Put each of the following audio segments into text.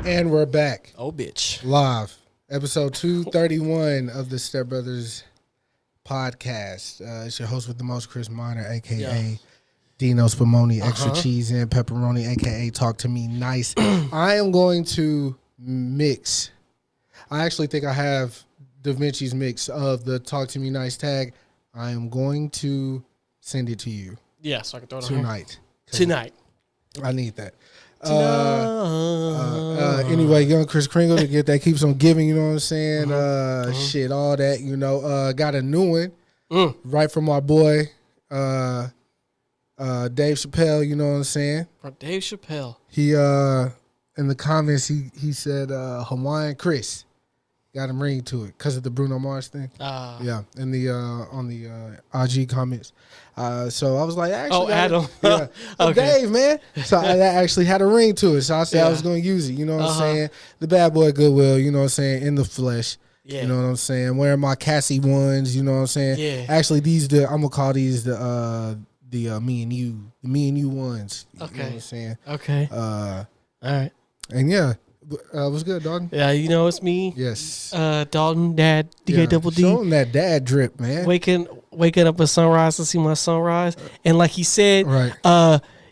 And we're back. Oh, bitch. Live. Episode 231 of the StepBrothers podcast. It's your host with the most, Chris Minor, a.k.a. Dino Spumoni, extra cheese and pepperoni, a.k.a. Talk to Me Nice. I am going to mix. I actually think I have Da Vinci's mix of the Talk to Me Nice tag. I am going to send it to you. Yeah, so I can throw it on tonight. Tonight. I need that. Anyway, young Chris Kringle to get that keeps on giving, you know what I'm saying? Shit, all that, you know. Got a new one right from our boy Dave Chappelle, you know what I'm saying? From Dave Chappelle. He in the comments he said Hawaiian Chris. Got him ring to it because of the Bruno Mars thing. Yeah, in the on the IG comments. So I was like, actually, Adam. Yeah. So Okay. Dave, man. So that actually had a ring to it. So I said I was going to use it. You know what I'm saying? The bad boy Goodwill, you know what I'm saying? In the flesh. Yeah. You know what I'm saying? Wearing my Cassie ones, you know what I'm saying? Yeah. Actually, I'm going to call these the me and you ones. You know what I'm saying? Okay. All right. And yeah. What's good, Dalton? Yeah, you know it's me. Yes. Dalton, Dad, DK Double D. Show him that dad drip, man. Waking up at sunrise to see my sunrise. And like he said, Right.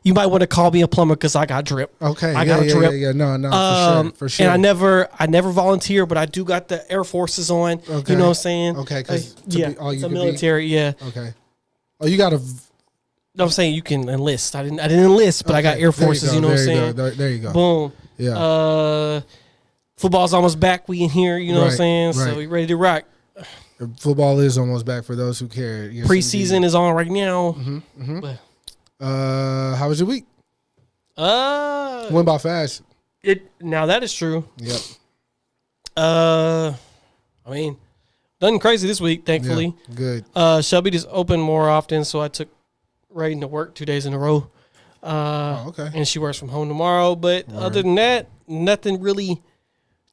You might want to call me a plumber because I got drip. Okay. I got a drip. Yeah. No, for sure. And I never volunteer, but I do got the Air Forces on. Okay. You know what I'm saying? Okay, because it's a military. Yeah. Okay. Oh, you got a. No, I'm saying you can enlist. I didn't enlist, but I got Air Forces. You know what I'm saying? There you go. Boom. Yeah. Football's almost back. We in here. You know what I'm saying? Right. So we ready to rock. Football is almost back for those who care. Yes, Preseason is on right now. But, how was your week? Went by fast. Now that is true. Yep. I mean, nothing crazy this week, thankfully. Yeah, good. Shelby just opened more often, so I took Raiden to work 2 days in a row. Okay. And she works from home tomorrow. But other than that, nothing really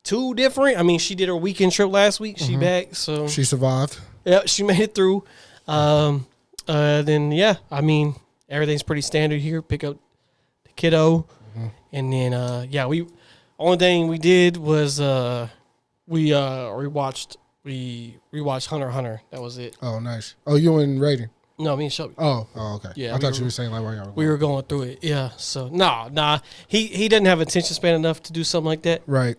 too different. I mean, she did her weekend trip last week. She back, so She survived. yeah, she made it through. Then yeah, I mean, everything's pretty standard here. Pick up the kiddo, and then we only thing we did was we rewatched Hunter x Hunter. That was it. Oh, nice. Oh, you and Raiden. No, me and Shelby. Oh, okay. Yeah, I thought you were saying like while y'all we were going through it. Yeah. So nah. He doesn't have attention span enough to do something like that. Right.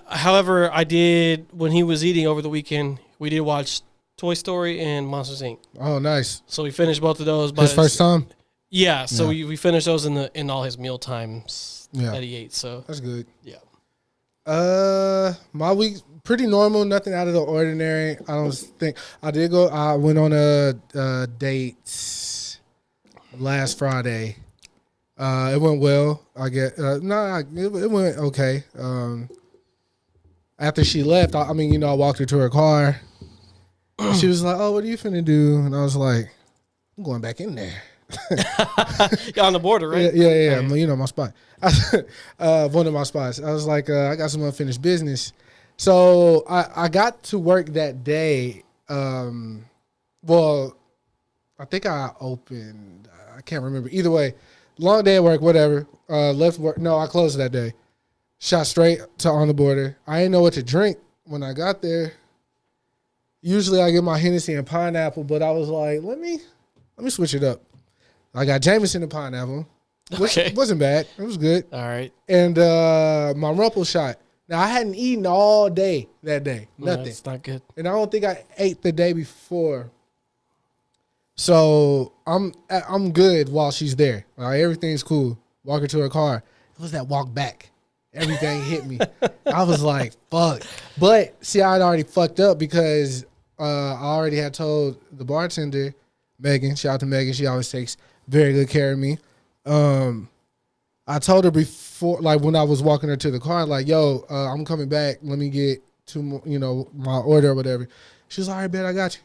However, I did when he was eating over the weekend. We did watch Toy Story and Monsters Inc. Oh, nice. So we finished both of those. His first time. Yeah. So we finished those in all his meal times that he ate. So that's good. Yeah. My week pretty normal, nothing out of the ordinary. I don't think I went on a date last Friday. It went well. I get it went okay. After she left, I walked her to her car. She was like, "Oh, what are you finna do?" And I was like, "I'm going back in there." You're on the border, right? Yeah. You know my spot. One of my spots. I was like, I got some unfinished business. So I got to work that day. Well, I think I opened. I can't remember. Either way, long day at work, whatever. Left work. No, I closed that day. Shot straight to On the Border. I didn't know what to drink when I got there. Usually I get my Hennessy and pineapple, but I was like, let me switch it up. I got Jameson and pineapple, which wasn't bad. It was good. All right. And my Rumple shot. Now, I hadn't eaten all day that day. Nothing. It's not good. And I don't think I ate the day before. So I'm good while she's there. Everything's cool. Walk her to her car. It was that walk back. Everything hit me. I was like, fuck. But see, I'd already fucked up because I already had told the bartender, Megan, shout out to Megan. She always takes very good care of me. I told her before, like when I was walking her to the car, like, yo, I'm coming back. Let me get two more, my order or whatever. She was like, all right, bet I got you.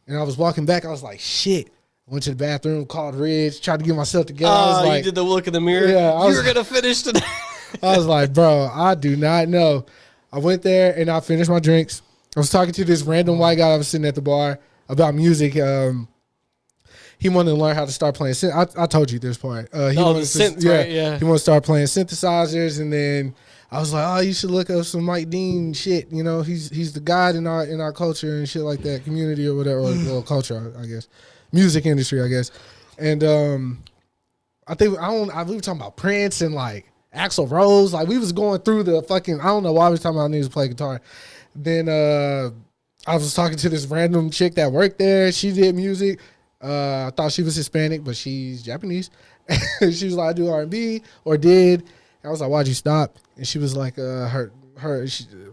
And I was walking back. I was like, shit. I went to the bathroom, called Ridge, tried to get myself together. I was like, you did the look in the mirror? Yeah. You were going to finish today. I was like, bro, I do not know. I went there and I finished my drinks. I was talking to this random white guy that was sitting at the bar about music. he wanted to learn how to start playing. I told you this part. He wanted synth, right? Yeah. He wanted to start playing synthesizers, and then I was like, oh, you should look up some Mike Dean shit. You know, he's the god in our culture and shit like that, community or whatever, or culture, I guess, music industry, I guess. And I think we were talking about Prince and like Axl Rose. Like we was going through the fucking. I don't know why we was talking about niggas play guitar. Then I was talking to this random chick that worked there. She did music. I thought she was Hispanic, but she's Japanese. She was like, I do R&B, or did. I was like, why'd you stop? And she was like, her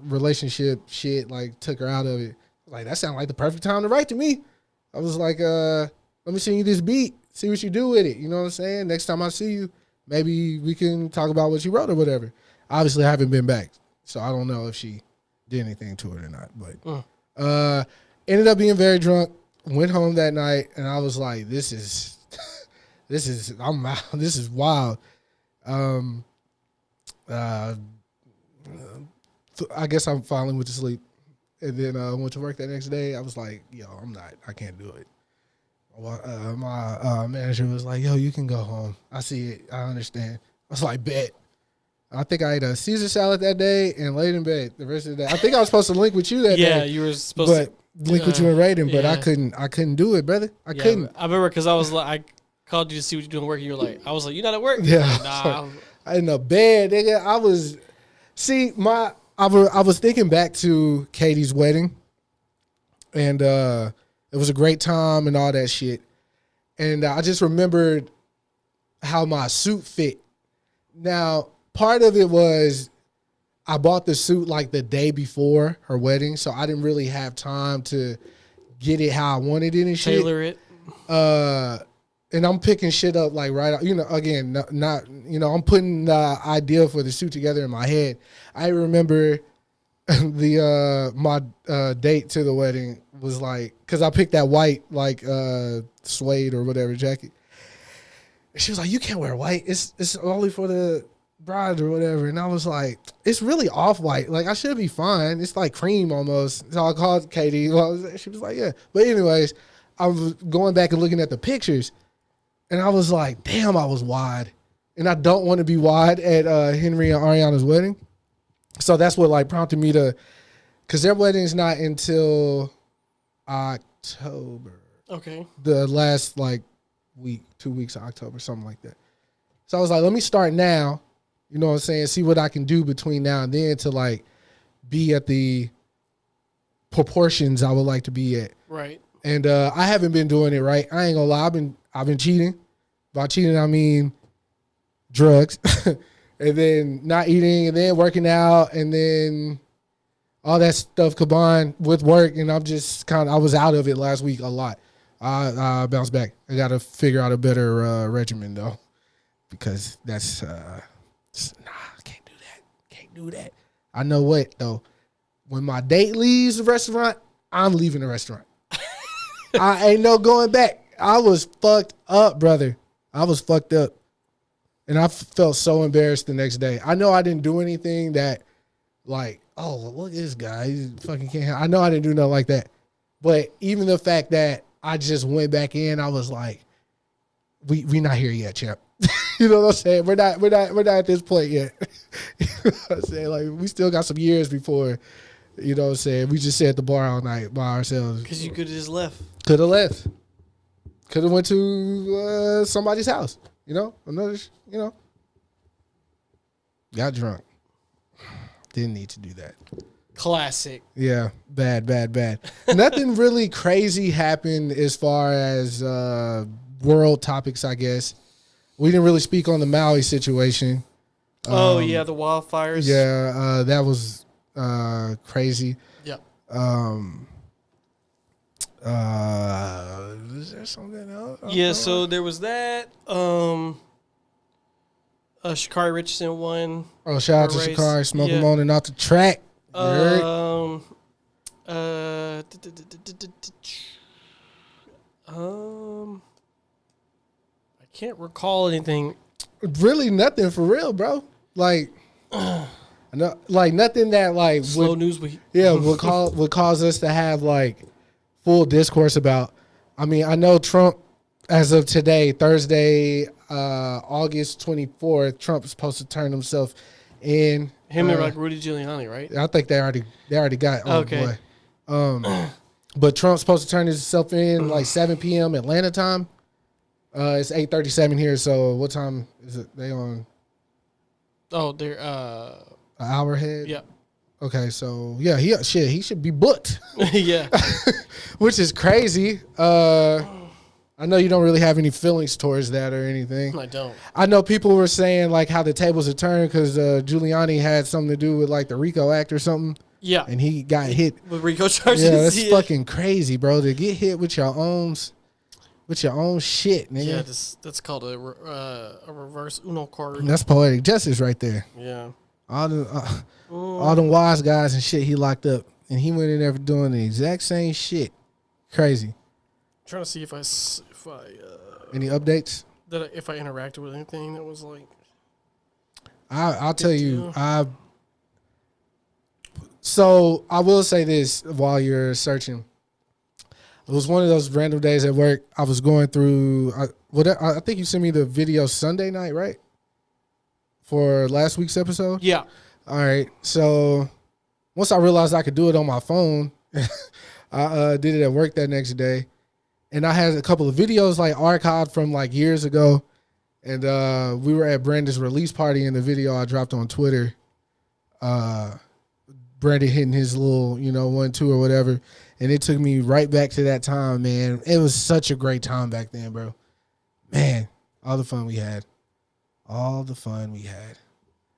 relationship shit like took her out of it. Like, that sounded like the perfect time to write to me. I was like, let me send you this beat. See what you do with it. You know what I'm saying? Next time I see you, maybe we can talk about what you wrote or whatever. Obviously, I haven't been back, so I don't know if she did anything to it or not. But ended up being very drunk. Went home that night, and I was like, this is I'm out. This is wild. I guess I finally went to sleep, and then went to work that next day. I was like, yo, I can't do it. My manager was like, yo, you can go home. I see it. I understand. I was like, bet. I think I ate a Caesar salad that day and laid in bed the rest of the day. I think I was supposed to link with you that day. Yeah, you were supposed to link with you and Raiden, but I couldn't do it, brother. I couldn't. I remember because I was like, I called you to see what you're doing at work, and you were like, I was like, you not at work? Yeah. Like, nah. I in the bed, nigga. I was thinking back to Katie's wedding, and it was a great time and all that shit. And I just remembered how my suit fit. Now, part of it was I bought the suit like the day before her wedding, so I didn't really have time to get it how I wanted it and shit. Tailor it. And I'm picking shit up like right, again, not I'm putting the idea for the suit together in my head. I remember my date to the wedding was like, because I picked that white like suede or whatever jacket. And she was like, you can't wear white. It's only for the bride or whatever. And I was like, it's really off-white. Like, I should be fine. It's like cream almost. So I called Katie. She was like, yeah. But anyways, I was going back and looking at the pictures, and I was like, damn, I was wide. And I don't want to be wide at Henry and Ariana's wedding. So that's what like prompted me to, because their wedding's not until October. Okay. The last like week, 2 weeks of October, something like that. So I was like, let me start now. You know what I'm saying? See what I can do between now and then to like be at the proportions I would like to be at. Right. And I haven't been doing it right. I ain't gonna lie. I've been cheating. By cheating, I mean drugs, and then not eating, and then working out, and then all that stuff combined with work. And I'm just I was out of it last week a lot. I bounced back. I got to figure out a better regimen though, because that's I can't do that. Can't do that. I know what though. When my date leaves the restaurant, I'm leaving the restaurant. I ain't no going back. I was fucked up, brother. I was fucked up. And I felt so embarrassed the next day. I know I didn't do anything that, like, oh, look at this guy. He fucking can't. I know I didn't do nothing like that. But even the fact that I just went back in, I was like, we not here yet, champ. You know what I'm saying? We're not at this point yet. You know what I'm saying? Like, we still got some years before, you know what I'm saying? We just sat at the bar all night by ourselves. Because you could have just left. Could have left. Could have went to somebody's house. You know? Got drunk. Didn't need to do that. Classic. Yeah. Bad. Nothing really crazy happened as far as world topics, I guess. We didn't really speak on the Maui situation. The wildfires. Yeah, that was crazy. Yeah. Is there something else? Yeah, so there was that. Sha'Carri Richardson won. Oh, shout out to Sha'Carri, smoking on and off the track. I can't recall anything. Really, nothing for real, bro. Like, no, like nothing that like slow news week. Yeah, would cause us to have like full discourse about. I mean, I know Trump as of today, Thursday, August 24th, Trump is supposed to turn himself in. Him and like Rudy Giuliani, right? I think they already got. Oh Okay. boy. But Trump's supposed to turn himself in like 7 p.m. Atlanta time. It's 8:37 here. So what time is it? They on? Oh, they're An hour ahead. yeah. Okay, so yeah, he should be booked, Yeah. which is crazy. I know you don't really have any feelings towards that or anything. I don't. I know people were saying like how the tables had turned because Giuliani had something to do with like the RICO Act or something. Yeah. And he got hit With RICO charges. Yeah, that's fucking crazy, bro. To get hit with your own shit, nigga. Yeah, that's called a reverse Uno card. That's poetic justice right there. Yeah. All them wise guys and shit he locked up, and he went in there for doing the exact same shit. Crazy. Trying to see if I Any updates? if I interacted with anything that was like. I'll tell you. So I will say this while you're searching. It was one of those random days at work. I was going through. I think you sent me the video Sunday night, right? For last week's episode. Yeah. All right. So once I realized I could do it on my phone, I did it at work that next day. And I had a couple of videos like archived from like years ago. And we were at Brandon's release party, and the video I dropped on Twitter. Brandon hitting his little, 1-2 or whatever. And it took me right back to that time, man. It was such a great time back then, bro. Man, all the fun we had. All the fun we had.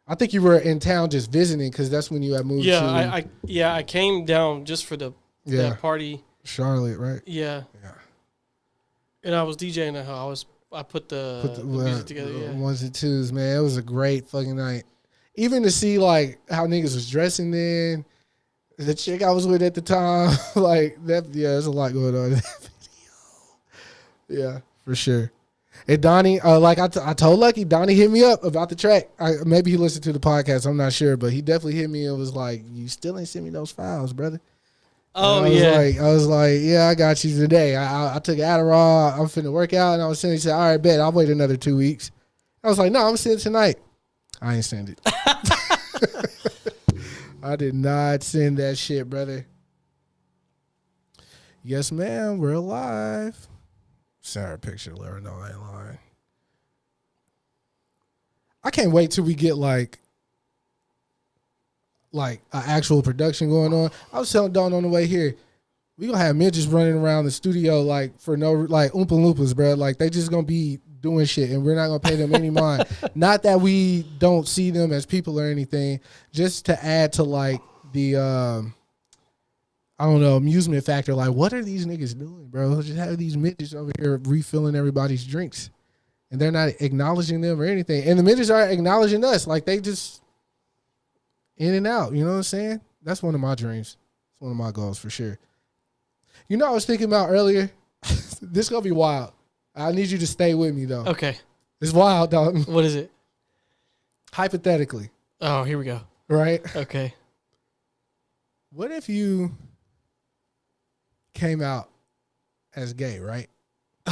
I think you were in town just visiting because that's when you had moved to. I came down just for that party. Charlotte, right? Yeah. Yeah. And I was DJing at how I put the music together. Yeah. Ones and twos, man. It was a great fucking night. Even to see like how niggas was dressing then. The chick I was with at the time, like that. Yeah, there's a lot going on in that video. Yeah, for sure. And Donnie, like I told Lucky, Donnie hit me up about the track. Maybe he listened to the podcast. I'm not sure, but he definitely hit me and was like, "You still ain't sent me those files, brother." Oh I was like, "Yeah, I got you today. I took Adderall. I'm finna work out." And I was sending. He said, "All right, bet. I'll wait another 2 weeks." I was like, "No, I'm sending tonight." I ain't send it. I did not send that shit, brother. Yes, ma'am. We're alive. Sorry, picture. Let her know I ain't lying. I can't wait till we get like an actual production going on. I was telling Dawn on the way here, we gonna have midgets running around the studio like for no like Oompa Loompas, bro. Like they just gonna be doing shit, and we're not gonna pay them any mind. Not that we don't see them as people or anything, just to add to like the I don't know, amusement factor. Like, what are these niggas doing, bro? Just have these midgets over here refilling everybody's drinks, and they're not acknowledging them or anything. And the midgets are acknowledging us, like they just in and out. You know what I'm saying? That's one of my dreams. It's one of my goals for sure. You know, I was thinking about earlier. This is gonna be wild. I need you to stay with me though. Okay. It's wild, Dalton. What is it? Hypothetically. Oh, here we go. Right? Okay. What if came out as gay, right?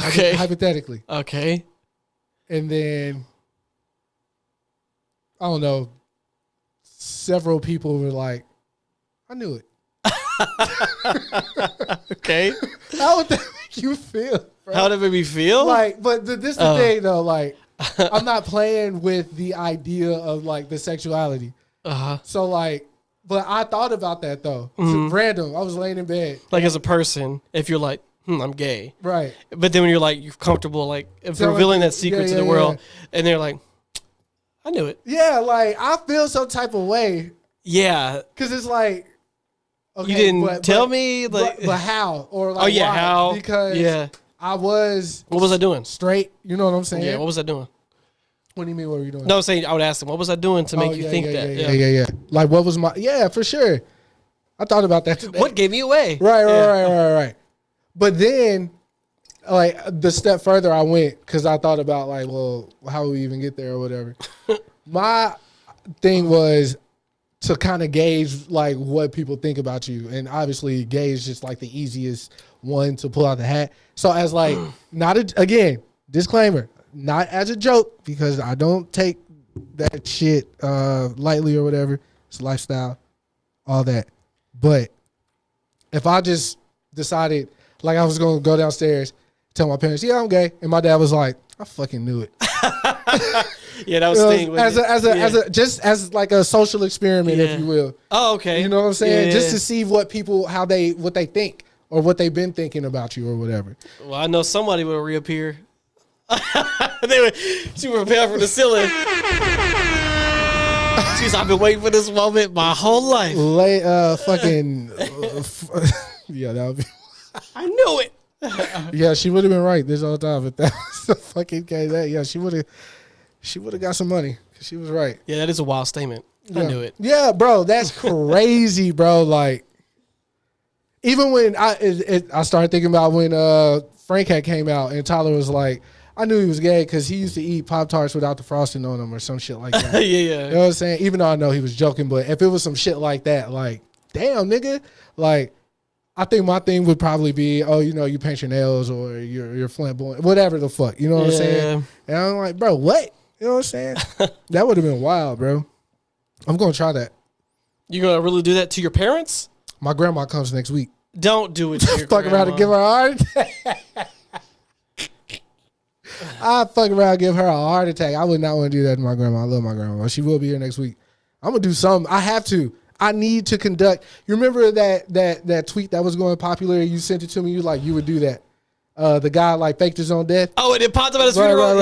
Okay. Hypothetically. Okay. And then, I don't know, several people were like, I knew it. Okay. How would that make you feel, bro? How did it make me feel? Like, but this is the thing, though. Like, I'm not playing with the idea of, like, the sexuality. Uh-huh. So, like, but I thought about that, though. It's random. I was laying in bed. Like, as a person, if you're like, I'm gay. Right. But then when you're like, you're comfortable, like, if revealing that secret to the world, and they're like, I knew it. Yeah, like, I feel some type of way. Yeah. Because it's like, okay, you didn't tell me? Like, but how? Or like, why? How? Because I was... What was I doing? Straight. You know what I'm saying? Yeah, what was I doing? What do you mean, what were you doing? No, I'm saying I would ask them, what was I doing to make you think that? Yeah. Like, what was my... Yeah, for sure. I thought about that today. What gave me away? Right. But then, like, the step further I went, because I thought about, like, well, how would we even get there or whatever. My thing was to kind of gauge, like, what people think about you. And obviously, gauge just, like, the easiest one to pull out the hat. So as like, again, disclaimer, not as a joke, because I don't take that shit lightly or whatever. It's lifestyle, all that. But if I just decided, like I was going to go downstairs, tell my parents, yeah, I'm gay. And my dad was like, I fucking knew it. Yeah, that was thing. As like a social experiment, if you will. Oh, okay. You know what I'm saying? Yeah. Just to see what they think or what they've been thinking about you or whatever. Well, I know somebody will reappear. She would repel from the ceiling. She's, I've been waiting for this moment my whole life. Yeah, that would be. I knew it. Yeah, she would have been right this whole time if that was the fucking case. Yeah, she would have got some money because she was right. Yeah, that is a wild statement. I knew it. Yeah, bro, that's crazy, bro. Like, even when I started thinking about when Frank had came out and Tyler was like, I knew he was gay because he used to eat Pop-Tarts without the frosting on them or some shit like that. Yeah. You know what I'm saying? Even though I know he was joking, but if it was some shit like that, like, damn, nigga, like, I think my thing would probably be, oh, you know, you paint your nails or you're flamboyant, whatever the fuck. You know what I'm saying? And I'm like, bro, what? You know what I'm saying? That would have been wild, bro. I'm going to try that. You going to really do that to your parents? My grandma comes next week. Don't do it to your Fuck around and give her a heart attack. I fuck around and give her a heart attack. I would not want to do that to my grandma. I love my grandma. She will be here next week. I'm going to do something. I have to. I need to conduct. You remember that tweet that was going popular? You sent it to me. You would do that. The guy like faked his own death. Oh, and it popped up at his funeral.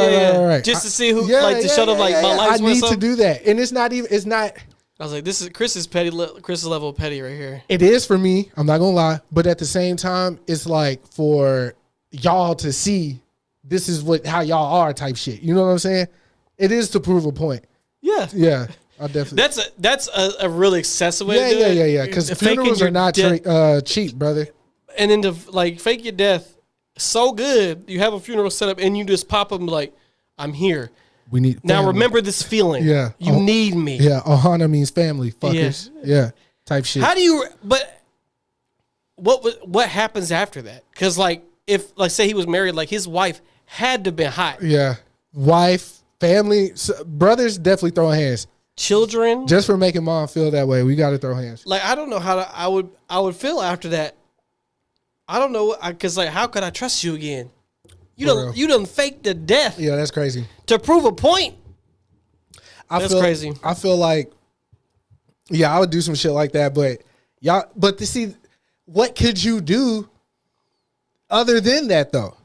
Right. Just to see who, to show them my life. I need to do that, and it's not. I was like, this is Chris's level of petty right here. It is for me. I'm not gonna lie, but at the same time, it's like for y'all to see this is how y'all are type shit. You know what I'm saying? It is to prove a point. Yeah. Yeah. I definitely. That's a really excessive way to do it. Yeah. Because funerals are not cheap, brother. And then to fake your death so good, you have a funeral set up and you just pop up and be like, I'm here. We need now. family. Remember this feeling. Yeah. You need me. Yeah. Ohana means family, fuckers. Yeah. Type shit. How do you? But what happens after that? Because if say he was married, his wife had to been hot. Yeah. Wife, family, brothers definitely throwing hands. Children, just for making mom feel that way, we got to throw hands. I don't know how I would feel after that. I don't know, because how could I trust you again? You done faked the death. Yeah, that's crazy. To prove a point. That's crazy. I feel like, yeah, I would do some shit like that, but to see, what could you do other than that though?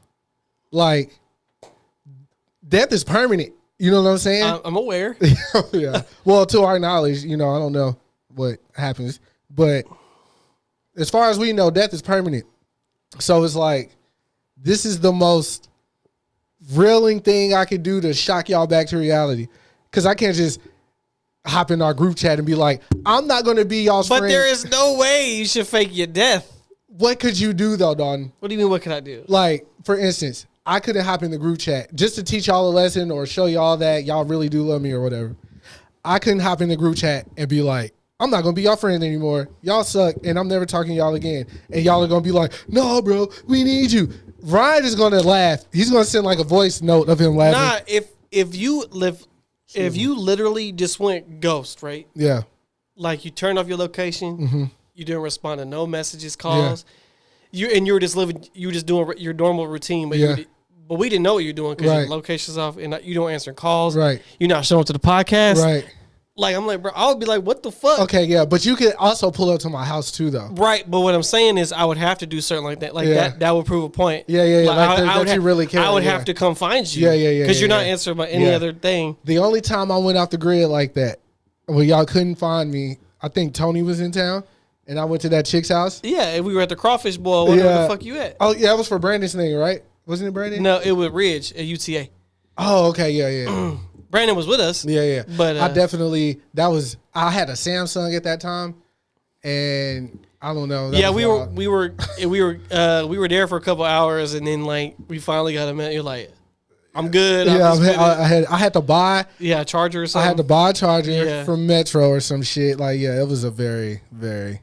Like, death is permanent. You know what I'm saying? I'm aware. Yeah. Well, to our knowledge, I don't know what happens, but as far as we know, death is permanent. So it's like, this is the most reeling thing I could do to shock y'all back to reality. Because I can't just hop in our group chat and be like, I'm not going to be y'all's friend. But there is no way you should fake your death. What could you do though, Dalton? What do you mean, what could I do? Like, for instance, I couldn't hop in the group chat just to teach y'all a lesson or show y'all that y'all really do love me or whatever. I couldn't hop in the group chat and be like, I'm not going to be your friend anymore. Y'all suck, and I'm never talking to y'all again. And y'all are going to be like, no, bro, we need you. Ryan is going to laugh. He's going to send a voice note of him laughing. Nah, if you literally just went ghost, right? Yeah. You turned off your location, mm-hmm. You didn't respond to no messages, calls. Yeah. You were just doing your normal routine, but we didn't know what you're doing because your location's off and you don't answer calls. Right. You're not showing up to the podcast. Right. I'm like, bro, I would be like, what the fuck? Okay, yeah, but you could also pull up to my house too, though. Right, but what I'm saying is I would have to do something like that. That would prove a point. Yeah. That you really care. I would have to come find you. Yeah. Because you're not answering by any other thing. The only time I went off the grid like that, where y'all couldn't find me, I think Tony was in town, and I went to that chick's house. Yeah, and we were at the Crawfish Bowl. Where the fuck you at? Oh, yeah, it was for Brandon's thing, right? Wasn't it Brandon? No, it was Ridge at UTA. Oh, okay, yeah. Brandon was with us. Yeah. But I had a Samsung at that time, and I don't know. We were there for a couple hours, and then we finally got him in. You're like, I'm good. Yeah, I had to buy a charger or something. I had to buy a charger from Metro or some shit. It was a very, very,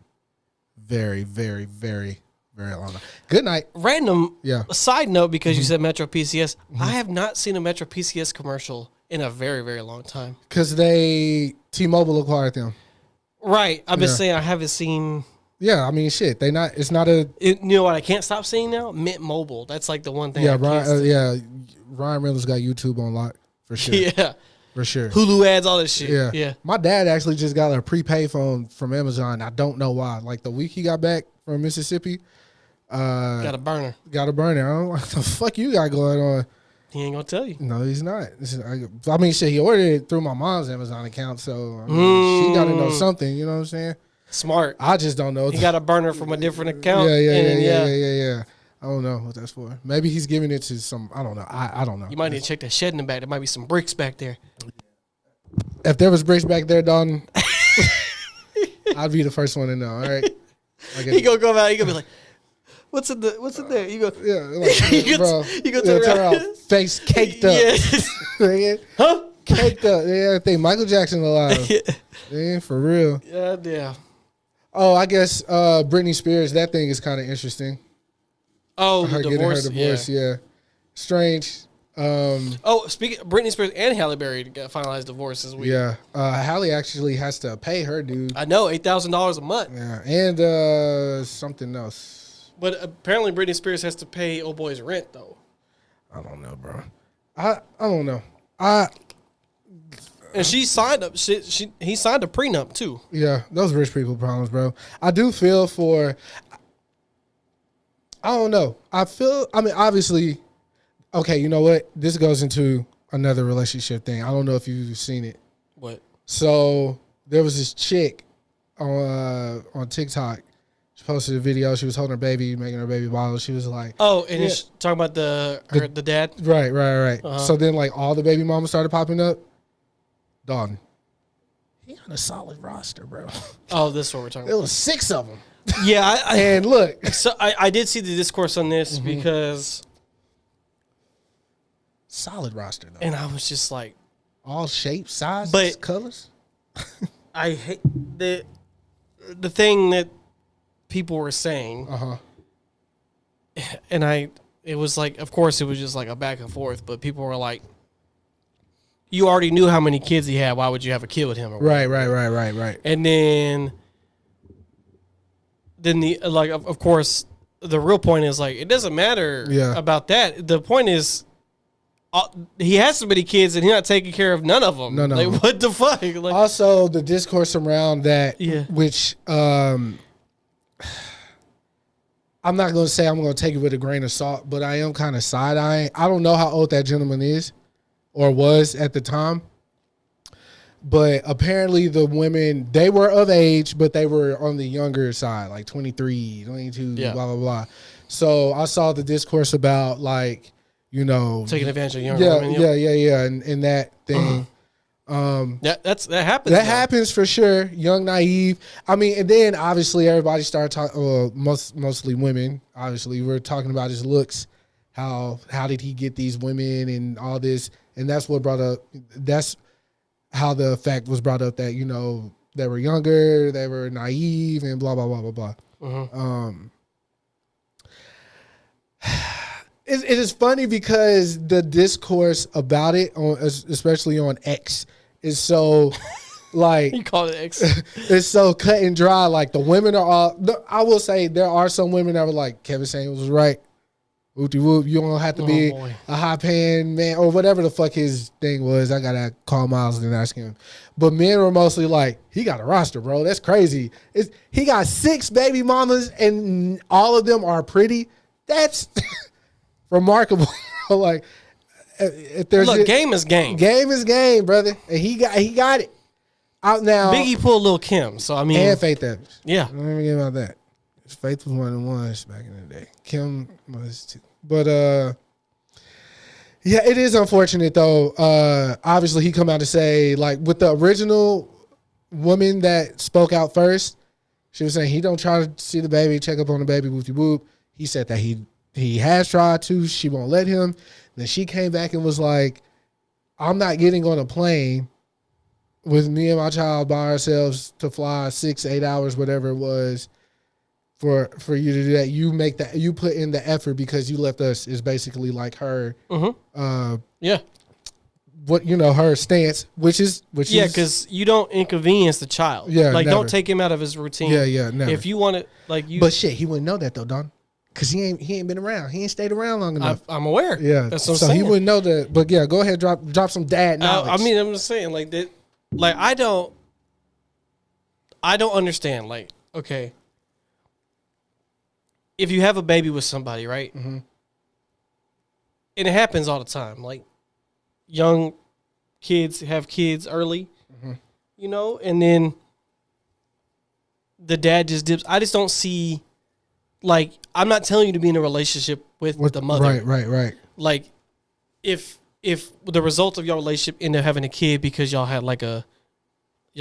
very, very, very, Very long time. Good night. Random side note, because you said Metro PCS, I have not seen a Metro PCS commercial in a very, very long time. Because T-Mobile acquired them. Right. I've been saying I haven't seen. Yeah, I mean, shit. It's not a. You know what I can't stop seeing now? Mint Mobile. That's like the one thing. Yeah, Ryan Reynolds got YouTube on lock for sure. Yeah. For sure. Hulu ads, all this shit. Yeah. My dad actually just got a prepaid phone from Amazon. I don't know why. Like the week he got back from Mississippi. Got a burner. I don't know what the fuck you got going on. He ain't gonna tell you. No, he's not. I mean, shit, he ordered it through my mom's Amazon account, so I mean, she got to know something. You know what I'm saying? Smart. I just don't know. He got a burner from a different account. Yeah. I don't know what that's for. Maybe he's giving it to some. I don't know. I don't know. You might need to check that shed in the back. There might be some bricks back there. If there was bricks back there, Don, I'd be the first one to know. All right. He gonna come out. He gonna be like, "What's in there?" You go, bro. You go turn around, face caked up. Yeah. Huh? Caked up. Yeah, I think Michael Jackson alive. Yeah, for real. Yeah. Oh, I guess Britney Spears. That thing is kind of interesting. Oh, her divorce. Getting her divorce. Yeah. Strange. Speaking of Britney Spears and Halle Berry got finalized divorce this week. Yeah. Halle actually has to pay her dude. I know, $8,000 a month. Yeah, and something else. But apparently Britney Spears has to pay old boy's rent though. I don't know, bro. I don't know. And she signed up. He signed a prenup too. Yeah, those rich people problems, bro. I do feel for. I don't know. I mean, obviously. Okay, you know what? This goes into another relationship thing. I don't know if you've seen it. What? So there was this chick on TikTok. She posted a video. She was holding her baby, making her baby bottle. She was like, "Oh," and it's talking about the dad. Right. Uh-huh. So then, like, all the baby mamas started popping up. Dalton, he on a solid roster, bro. Oh, this is what we're talking about. There was 6 of them. Yeah, and look. So I did see the discourse on this because. Solid roster, though. And I was just like. All shapes, sizes, colors. I hate the thing that people were saying. Uh-huh. And it was like, of course, it was just like a back and forth, but people were like, you already knew how many kids he had. Why would you have a kid with him? Right. And then of course, the real point is like, it doesn't matter about that. The point is, he has so many kids and he's not taking care of none of them. No. Like, what the fuck? Like, also, the discourse around that, which I'm not going to say I'm going to take it with a grain of salt, but I am kind of side-eyeing. I don't know how old that gentleman is or was at the time. But apparently the women, they were of age, but they were on the younger side, like 23, 22, blah, blah, blah. So I saw the discourse about, like, you know, taking advantage of younger women. Yeah. And that thing. That happens. That happens for sure. Young, naive. I mean, and then obviously everybody started talking, mostly women, obviously. We're talking about his looks. How did he get these women and all this? And that's what brought up, that's how the fact was brought up that, you know, they were younger, they were naive and blah, blah, blah, blah, blah. It is funny because the discourse about it, especially on X, is so like you call it X. It's so cut and dry. Like the women are all. I will say there are some women that were like Kevin Samuels was right. Whoopty whoop. You don't have to be a high paying man or whatever the fuck his thing was. I gotta call Miles and ask him. But men were mostly like, he got a roster, bro. That's crazy. He got 6 baby mamas and all of them are pretty. That's remarkable. Like, if there's game is game. Game is game, brother. And he got it out now. Biggie pulled Lil Kim, so I mean, and Faith Evans. Yeah, let me get about that. Faith was one of the ones back in the day. Kim was too. But yeah, it is unfortunate though. Obviously, he come out to say, like, with the original woman that spoke out first, she was saying he don't try to see the baby, check up on the baby, whoopty whoop. He said that he has tried to. She won't let him. Then she came back and was like, I'm not getting on a plane with me and my child by ourselves to fly 6-8 hours, whatever it was, for you to do that. You put in the effort because you left us is basically like her. Yeah. What her stance, which is because you don't inconvenience the child. Yeah, like never. don't take him out of his routine. Yeah, never. If you want to, like you. But shit, he wouldn't know that though, Don, because he ain't been around. He ain't stayed around long enough. I'm aware. Yeah, that's what I'm so saying. he wouldn't know that. But yeah, go ahead, drop some dad knowledge. I mean, I'm just saying, like that. Like I don't understand. Like, okay, if you have a baby with somebody, right? Mm-hmm. And it happens all the time. Like young kids have kids early, and then the dad just dips. I just don't see, like, I'm not telling you to be in a relationship with the mother. Right. Like, if the result of your relationship end up having a kid because y'all had like y'all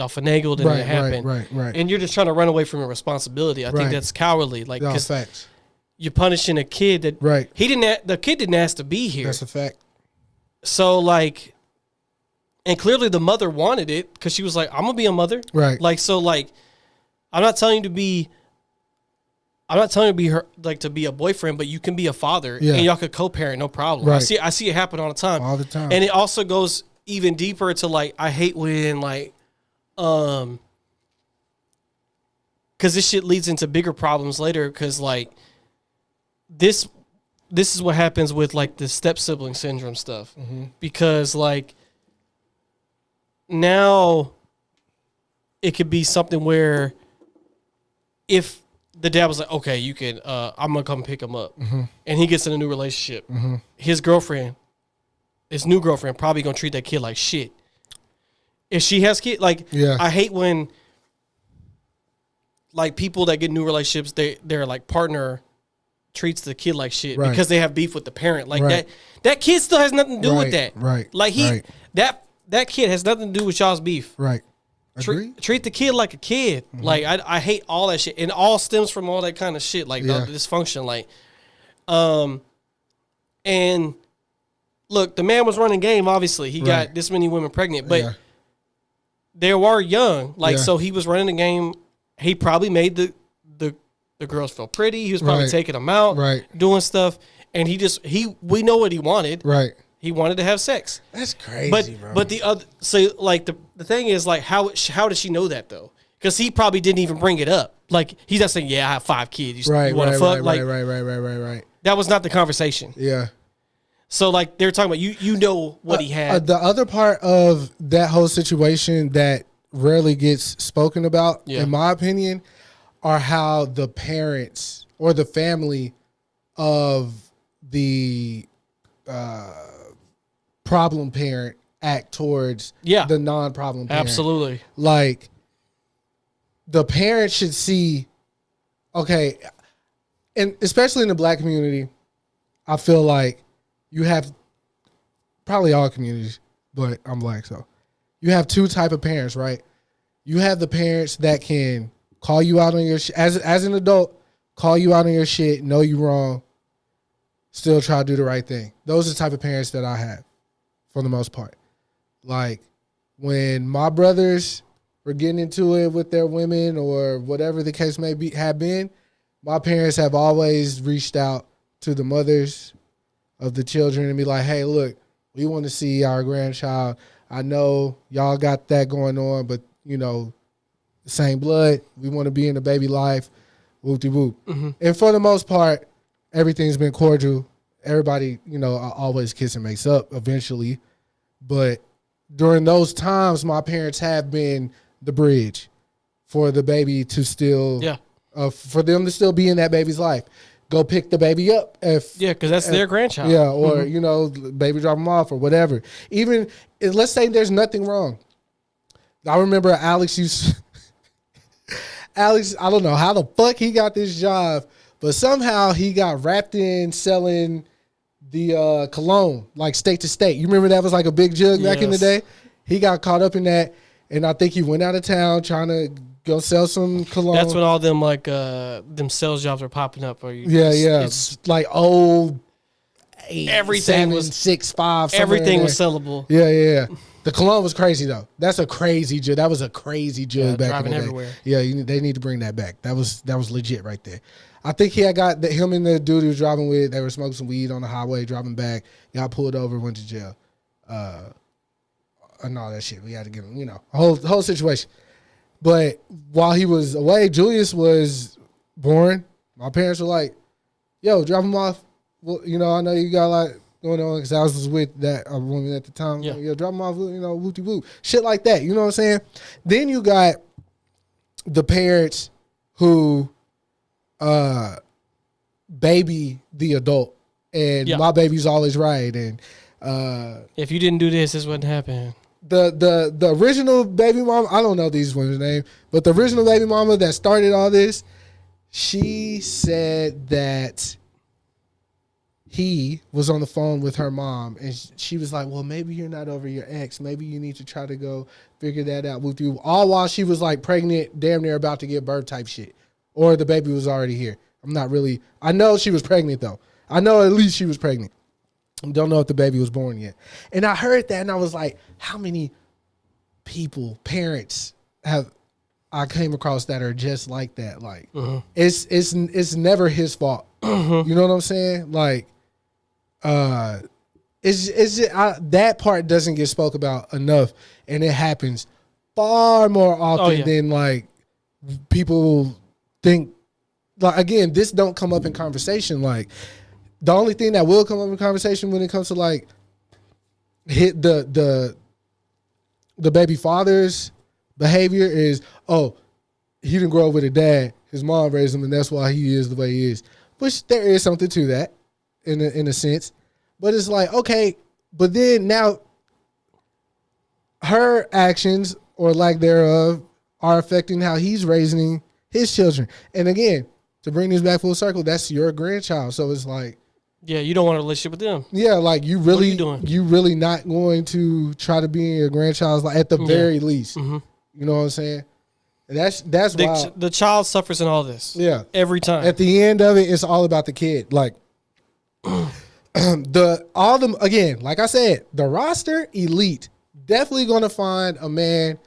finagled and it happened, right, and you're just trying to run away from your responsibility, I think that's cowardly. Like, no, because facts. You're punishing a kid that the kid didn't ask to be here. That's a fact. So like, and clearly the mother wanted it because she was like, I'm gonna be a mother. Right. Like, so like, I'm not telling you to be her, like to be a boyfriend, but you can be a father and y'all could co-parent, no problem. Right. I see it happen all the time. All the time. And it also goes even deeper to like, I hate when like, cause this shit leads into bigger problems later. Cause like this is what happens with like the step sibling syndrome stuff. Because like now it could be something where if the dad was like, okay, you can, I'm gonna come pick him up, and he gets in a new relationship, his new girlfriend probably gonna treat that kid like shit. If she has kid, like, I hate when like people that get new relationships, their like partner treats the kid like shit because they have beef with the parent. Like that kid still has nothing to do with that. Right. Like that kid has nothing to do with y'all's beef. Right. Treat the kid like a kid. Like I hate all that shit, and all stems from all that kind of shit, like the dysfunction. Like, and look, the man was running game. Obviously, he got this many women pregnant, but they were young. Like, so he was running the game. He probably made the girls feel pretty. He was probably taking them out, doing stuff, and we know what he wanted. Right. He wanted to have sex. That's crazy, bro. But the other, so like the thing is like how did she know that though? Because he probably didn't even bring it up. Like he's not saying, "Yeah, I have 5 kids. You want to fuck?" Right. That was not the conversation. Yeah. So like they're talking about you know what he had. The other part of that whole situation that rarely gets spoken about, in my opinion, are how the parents or the family of the problem parent act towards the non-problem parent. Absolutely. Like, the parent should see, okay, and especially in the black community, I feel like you have, probably all communities, but I'm black, so you have 2 type of parents, right? You have the parents that can call you out on your shit, as an adult, call you out on your shit, know you wrong, still try to do the right thing. Those are the type of parents that I have, for the most part. Like, when my brothers were getting into it with their women or whatever the case may have been, my parents have always reached out to the mothers of the children and be like, hey, look, we want to see our grandchild. I know y'all got that going on, but, the same blood. We want to be in the baby life. Whoop-de-whoop. And for the most part, everything's been cordial. Everybody, always kiss and makes up eventually. But during those times, my parents have been the bridge for the baby to still, for them to still be in that baby's life. Go pick the baby up. Because that's their grandchild. Yeah, or, baby drop them off or whatever. Even, let's say there's nothing wrong. I remember Alex, I don't know how the fuck he got this job, but somehow he got wrapped in selling the cologne, like state to state. You remember that was like a big jug back in the day? He got caught up in that, and I think he went out of town trying to go sell some cologne. That's when all them them sales jobs are popping up. It's like old 8, Everything 7, was 6, 5. Everything was sellable. Yeah. The cologne was crazy though. That's a crazy jug. That was a crazy jug back in the day. Everywhere. Yeah, they need to bring that back. That was legit right there. I think he had got him and the dude he was driving with. They were smoking some weed on the highway, driving back. Got pulled over, went to jail, and all that shit. We had to give him, a whole situation. But while he was away, Julius was born. My parents were like, "Yo, drop him off." Well, I know you got a lot going on because I was with that woman at the time. Yeah. Yo, drop him off. Whoopty whoop, shit like that. You know what I'm saying? Then you got the parents who baby the adult, and my baby's always right. And if you didn't do this wouldn't happen. The original baby mama, I don't know these women's name, but the original baby mama that started all this, she said that he was on the phone with her mom, and she was like, "Well, maybe you're not over your ex. Maybe you need to try to go figure that out with you." All while she was like pregnant, damn near about to give birth type shit, or the baby was already here. I'm not really. I know she was pregnant though. I know at least she was pregnant. Don't know if the baby was born yet. And I heard that and I was like, how many parents I came across that are just like that? Like it's never his fault. You know what I'm saying? Like that part doesn't get spoke about enough, and it happens far more often than like people think. Like again, this don't come up in conversation. Like the only thing that will come up in conversation when it comes to like hit the baby father's behavior is, oh, he didn't grow up with a dad. His mom raised him, and that's why he is the way he is. Which there is something to that in a sense. But it's like, okay, but then now her actions or lack thereof are affecting how he's raising his children. And again, to bring this back full circle, that's your grandchild. So it's like, yeah, you don't want a relationship with them. Yeah, like you really, doing? You really not going to try to be in your grandchild's life at the very least. You know what I'm saying? And that's why the child suffers in all this. Yeah, every time. At the end of it, it's all about the kid. Like again, like I said, the roster elite definitely going to find a man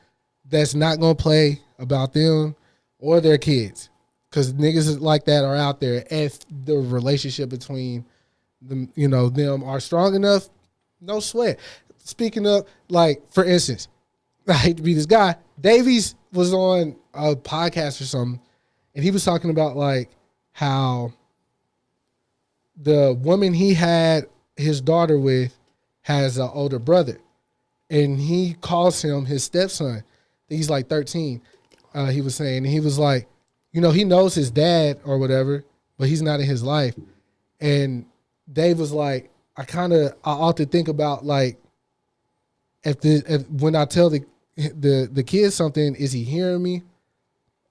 that's not going to play about them or their kids, because niggas like that are out there if the relationship between them, them are strong enough. No sweat. Speaking of, like, for instance, I hate to be this guy. Davies was on a podcast or something, and he was talking about like how the woman he had his daughter with has an older brother, and he calls him his stepson. He's like 13. He was saying, and he was like, he knows his dad or whatever, but he's not in his life. And Dave was like, I often think about like, when I tell the kid something, is he hearing me?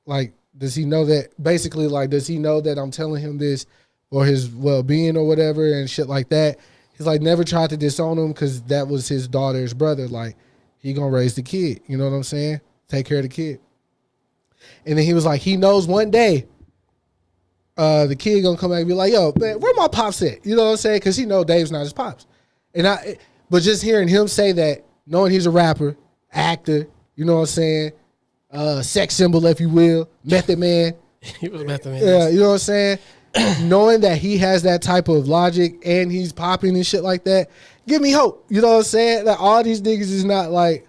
Like, does he know that? Basically, like, does he know that I'm telling him this for his well-being or whatever and shit like that? He's like, never tried to disown him because that was his daughter's brother. Like, he gonna raise the kid. You know what I'm saying? Take care of the kid. And then he was like, he knows one day the kid gonna come back and be like, yo, man, where my pops at? You know what I'm saying? Because he know Dave's not his pops. But just hearing him say that, knowing he's a rapper, actor, you know what I'm saying? Sex symbol, if you will, Method Man. He was Method Man. Yeah, you know what I'm saying? Knowing that he has that type of logic and he's popping and shit like that, give me hope. You know what I'm saying? That all these niggas is not like.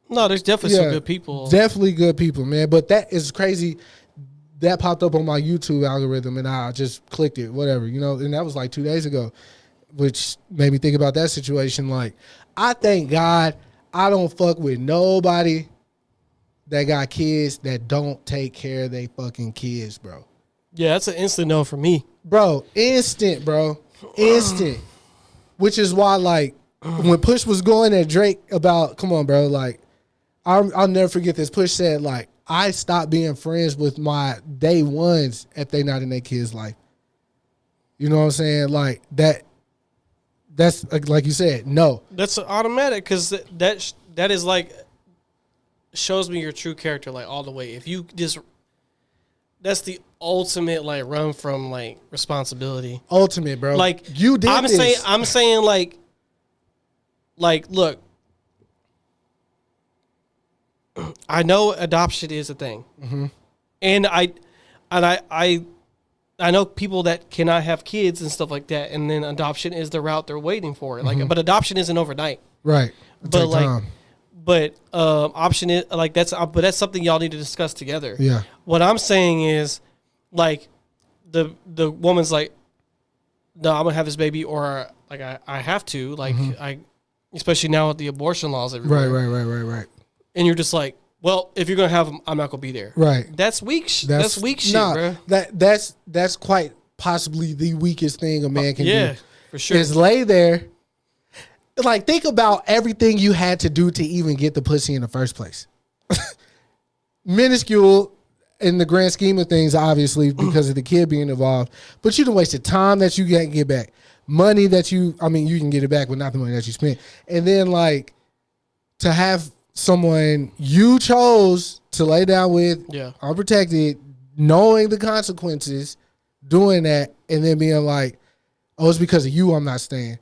No, there's definitely some good people. Definitely good people, man. But that is crazy. That popped up on my YouTube algorithm and I just clicked it, whatever, and that was like 2 days ago, which made me think about that situation. Like, I thank God I don't fuck with nobody that got kids that don't take care of their fucking kids, bro. Yeah, that's an instant no for me. Bro, instant, bro. Instant. Which is why, like, when Push was going at Drake about, come on, bro, like, I'll never forget this. Push said, like, I stopped being friends with my day ones if they not in their kids' life. You know what I'm saying? Like, that's, like you said, no. That's automatic, because that is, like, shows me your true character, like, all the way. If you just, that's the ultimate like run from like responsibility. Ultimate, bro. Like you did I'm saying like look, I know adoption is a thing, and I know people that cannot have kids and stuff like that, and then adoption is the route they're waiting for. Like, but adoption isn't overnight, right? But like, option is like but that's something y'all need to discuss together. Yeah. What I'm saying is, like, the woman's like, no, I'm gonna have this baby, or like I have to, like especially now with the abortion laws everywhere. Right. And you're just like, well, if you're gonna have them, I'm not gonna be there. Right. That's weak. That's weak shit, bro. That's quite possibly the weakest thing a man can do. Yeah, for sure. Is lay there. Like, think about everything you had to do to even get the pussy in the first place. Minuscule in the grand scheme of things, obviously, because of the kid being involved. But you done wasted time that you can't get back. Money that you can get it back, but not the money that you spent. And then, like, to have someone you chose to lay down with, unprotected, knowing the consequences, doing that, and then being like, oh, it's because of you I'm not staying.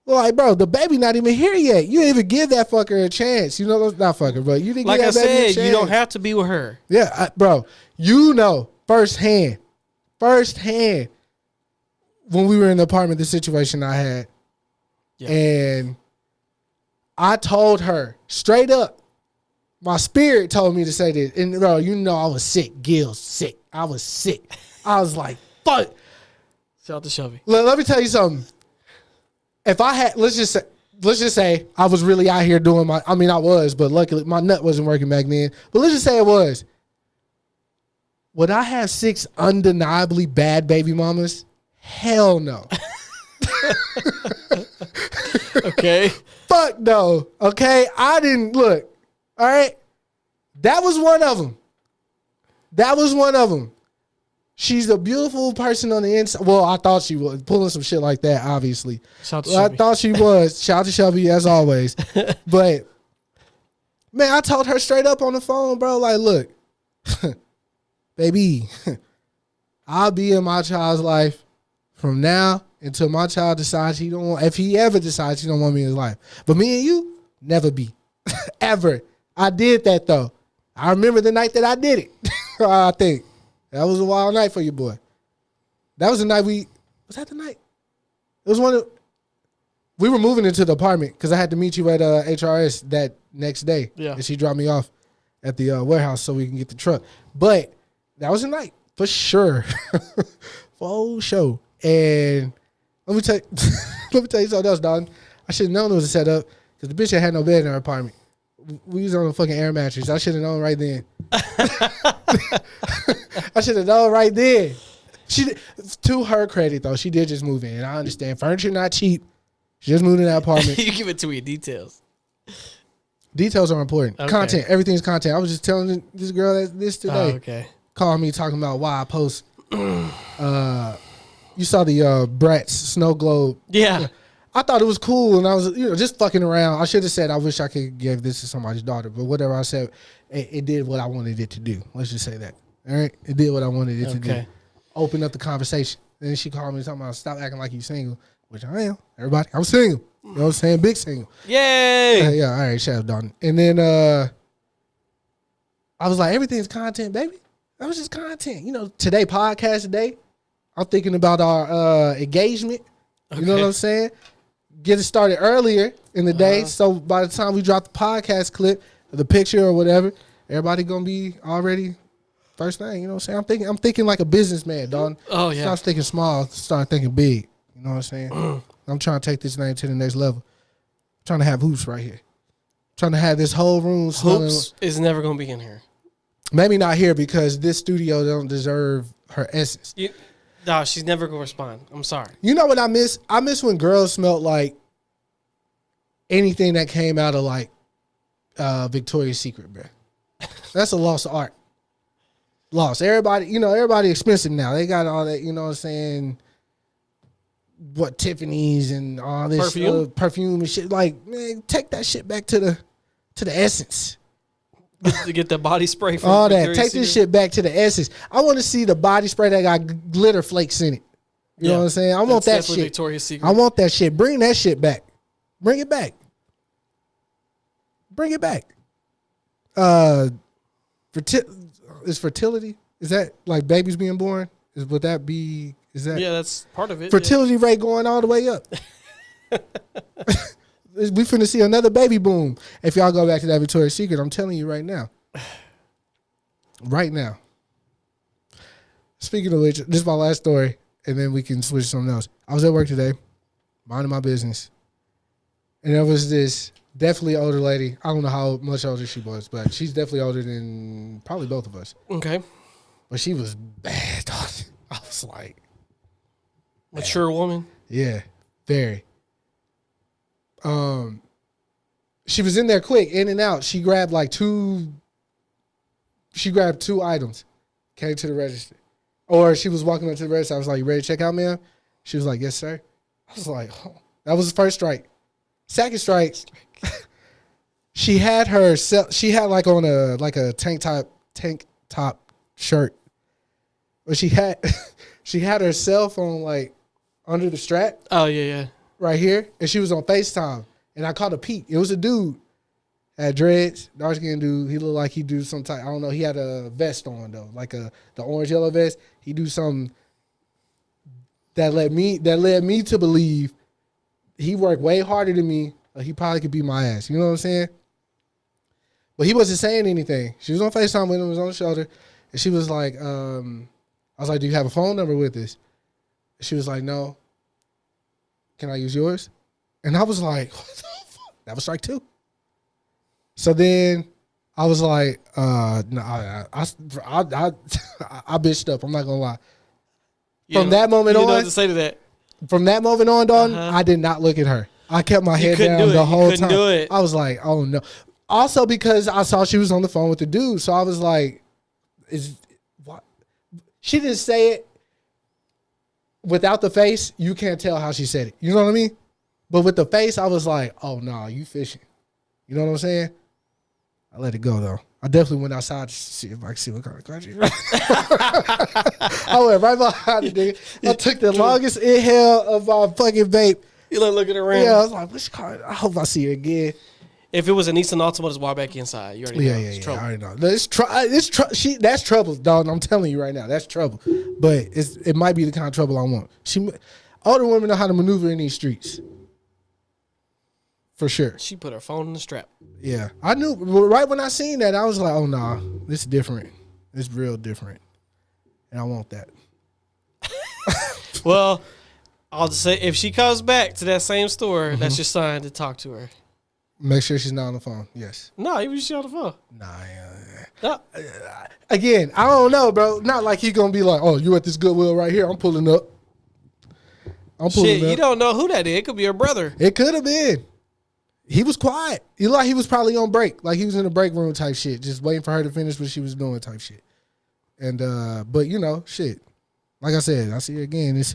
Well, like, bro, the baby not even here yet. You didn't even give that fucker a chance. You know, not fucker, but you didn't like give that baby a chance. You don't have to be with her. Yeah, bro, you know firsthand, when we were in the apartment, the situation I had, and I told her straight up, my spirit told me to say this, and bro, you know I was sick, Gil, sick. I was sick. I was like, fuck. Shout out to Shelby. Let me tell you something. If I had, let's just say I was really out here doing I was, but luckily my nut wasn't working back then. But let's just say it was. Would I have 6 undeniably bad baby mamas? Hell no. Okay. Fuck no. Okay. I didn't look. All right. That was one of them. She's a beautiful person on the inside. Well, I thought she was pulling some shit like that, obviously. Shout out to Shelby. I thought she was. Shout out to Shelby, as always. But, man, I told her straight up on the phone, bro, like, look, baby, I'll be in my child's life from now until my child decides if he ever decides he don't want me in his life. But me and you, never be. Ever. I did that, though. I remember the night that I did it, I think. That was a wild night for you, boy. That was the night was that the night? It was we were moving into the apartment because I had to meet you at HRS that next day. Yeah. And she dropped me off at the warehouse so we can get the truck. But that was the night, for sure. For sure. And let me tell you something else, Dalton. I should have known it was a setup because the bitch had no bed in her apartment. We was on a fucking air mattress. I should have known right then. I should have known right then. To her credit, though, she did just move in. I understand. Furniture not cheap. She just moved in that apartment. You give it to me in details. Details are important. Okay. Content. Everything's content. I was just telling this girl this today. Oh, okay. Called me talking about why I post. You saw the Bratz snow globe. Yeah. I thought it was cool, and I was, just fucking around. I should have said, I wish I could give this to somebody's daughter, but whatever I said, it did what I wanted it to do. Let's just say that. All right? It did what I wanted it to do. Open up the conversation. Then she called me talking about, stop acting like you single, which I am. Everybody, I'm single. You know what I'm saying? Big single. Yay! Yeah, all right, shout out, Dalton. And then I was like, everything's content, baby. That was just content. Today, podcast today, I'm thinking about our engagement. You know what I'm saying? Get it started earlier in the day, so by the time we drop the podcast clip, the picture or whatever, everybody gonna be already first thing. You know what I'm saying? I'm thinking like a businessman, dog. Oh yeah. Stop thinking small, start thinking big. You know what I'm saying? I'm trying to take this thing to the next level. I'm trying to have hoops right here. I'm trying to have this whole room. Hoops is never gonna be in here. Maybe not here because this studio don't deserve her essence. No, she's never gonna respond. I'm sorry. You know what I miss? I miss when girls smelled like anything that came out of like Victoria's Secret, bro. That's a lost art. Lost. Everybody expensive now. They got all that, you know what I'm saying? What Tiffany's and all this perfume and shit. Like, man, take that shit back to the essence. to get the body spray from all that. Victoria's Take this Secret. shit back to the essence. I want to see the body spray that got glitter flakes in it. You know what I'm saying? I want that shit. Victoria's Secret. I want that shit. Bring that shit back. Bring it back. Bring it back. Is fertility? Is that like babies being born? Would that be? Is that? Yeah, that's part of it. Fertility rate going all the way up. We finna see another baby boom. If y'all go back to that Victoria's Secret, I'm telling you right now. Right now. Speaking of which, this is my last story, and then we can switch to something else. I was at work today, minding my business, and there was this definitely older lady. I don't know how much older she was, but she's definitely older than probably both of us. Okay. But she was bad. I was like, mature woman. yeah, very. She was in there quick, in and out. She grabbed two items, came to the register. Or she was walking up to the register. I was like, you ready to check out, ma'am? She was like, yes, sir. I was like, oh. That was the first strike. Second strike, she had like on a tank top shirt. But she had her cell phone like under the strap. Oh, yeah. Right here, and she was on FaceTime, and I caught a peek. It was a dude, had dreads, dark skinned dude. He looked like he do some type. I don't know. He had a vest on though, like the orange yellow vest. He do something that led me to believe he worked way harder than me. He probably could beat my ass. You know what I'm saying? But he wasn't saying anything. She was on FaceTime with him, was on the shoulder, and she was like, I was like, do you have a phone number with this? She was like, no. Can I use yours? And I was like, what the fuck? That was strike two. So then I was like, no, I bitched up. I'm not gonna lie. From that moment on, you know what to say to that. From that moment on, Dalton, I did not look at her. I kept my head down the whole time. Do it. I was like, oh no. Also because I saw she was on the phone with the dude, so I was like, what? She didn't say it. Without the face, you can't tell how she said it. You know what I mean? But with the face, I was like, oh, no, you fishing. You know what I'm saying? I let it go, though. I definitely went outside to see if I could see what kind of country. I went right behind the nigga. I took the longest inhale of my fucking vape. You like looking around. Yeah, I was like, which car? I hope I see her again. If it was a Nissan Altima, just walk back inside. You already know. Yeah, I already know. That's trouble, dog. I'm telling you right now, that's trouble. But it might be the kind of trouble I want. Older women know how to maneuver in these streets, for sure. She put her phone in the strap. Yeah, I knew right when I seen that. I was like, oh nah, this is different. It's real different, and I want that. Well, I'll just say if she comes back to that same store, that's your sign to talk to her. Make sure she's not on the phone. Yes. No, even she's on the phone. Nah. Again, I don't know, bro. Not like he gonna be like, "Oh, you at this Goodwill right here? I'm pulling up." Shit, you don't know who that is. It could be her brother. It could have been. He was quiet. He was probably on break, like he was in the break room type shit, just waiting for her to finish what she was doing type shit. And but you know, shit. Like I said, I see her again. It's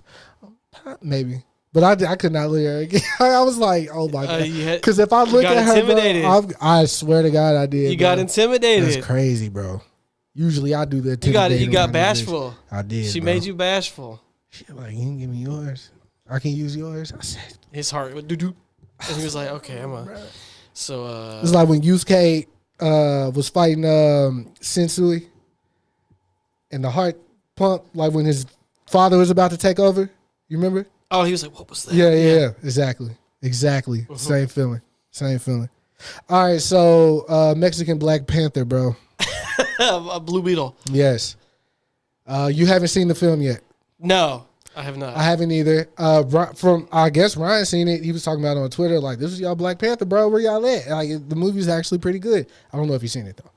maybe. But I could not look at her again. I was like, oh my God. Because if I look at her, bro, I swear to God I did. You got intimidated. That's crazy, bro. Usually I do the intimidating. You got bashful. I did. She made you bashful. She was like, you can give me yours. I can use yours. I said. His heart went doo-doo. And he was like, okay, I'm a. So. It's like when Yusuke was fighting Sensui and the heart pumped, like when his father was about to take over. You remember? Oh, he was like, what was that? Yeah. Exactly. Same feeling. All right, so Mexican Black Panther, bro. A Blue Beetle. Yes. You haven't seen the film yet? No, I have not. I haven't either. I guess Ryan seen it. He was talking about it on Twitter, like, this is y'all Black Panther, bro. Where y'all at? Like, the movie's actually pretty good. I don't know if he's seen it, though.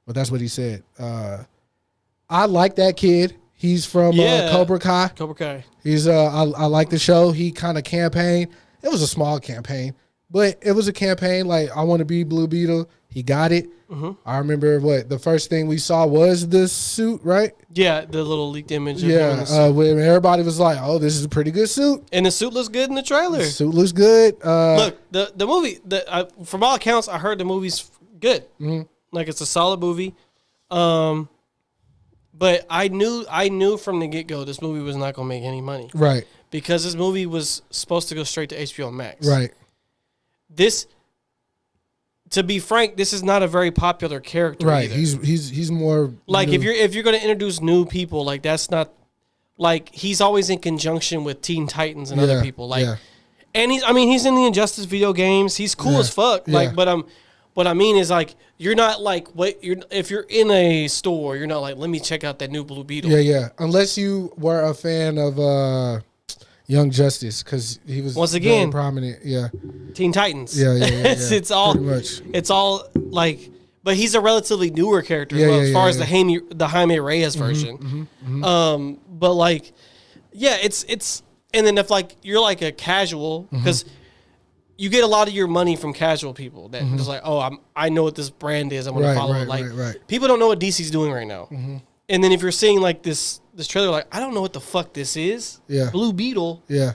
But that's what he said. I like that kid. He's from Cobra Kai. Cobra Kai. He's I like the show. He kind of campaigned. It was a small campaign, but it was a campaign. Like, I want to be Blue Beetle. He got it. Mm-hmm. I remember the first thing we saw was the suit, right? Yeah, the little leaked image. When everybody was like, "Oh, this is a pretty good suit," and the suit looks good in the trailer. The suit looks good. Look, the movie. From all accounts, I heard the movie's good. Mm-hmm. Like it's a solid movie. But I knew from the get go this movie was not gonna make any money. Right. Because this movie was supposed to go straight to HBO Max. Right. This, to be frank, this is not a very popular character. Right. Either. He's more like new. if you're gonna introduce new people, like that's not like he's always in conjunction with Teen Titans and other people. Like and he's in the Injustice video games. He's cool as fuck. Like, but what I mean is like you're not like if you're in a store, you're not like, let me check out that new Blue Beetle. Yeah. Unless you were a fan of Young Justice, because he was once again very prominent. Yeah. Teen Titans. Yeah. It's all pretty much. It's all like, but he's a relatively newer character as far as the Jaime Reyes version. But like, it's and then if like you're like a casual, because you get a lot of your money from casual people that just like, oh, I know what this brand is, I'm gonna follow it. Like people don't know what DC's doing right now. And then if you're seeing like this trailer, like I don't know what the fuck this is. Yeah. Blue Beetle. Yeah.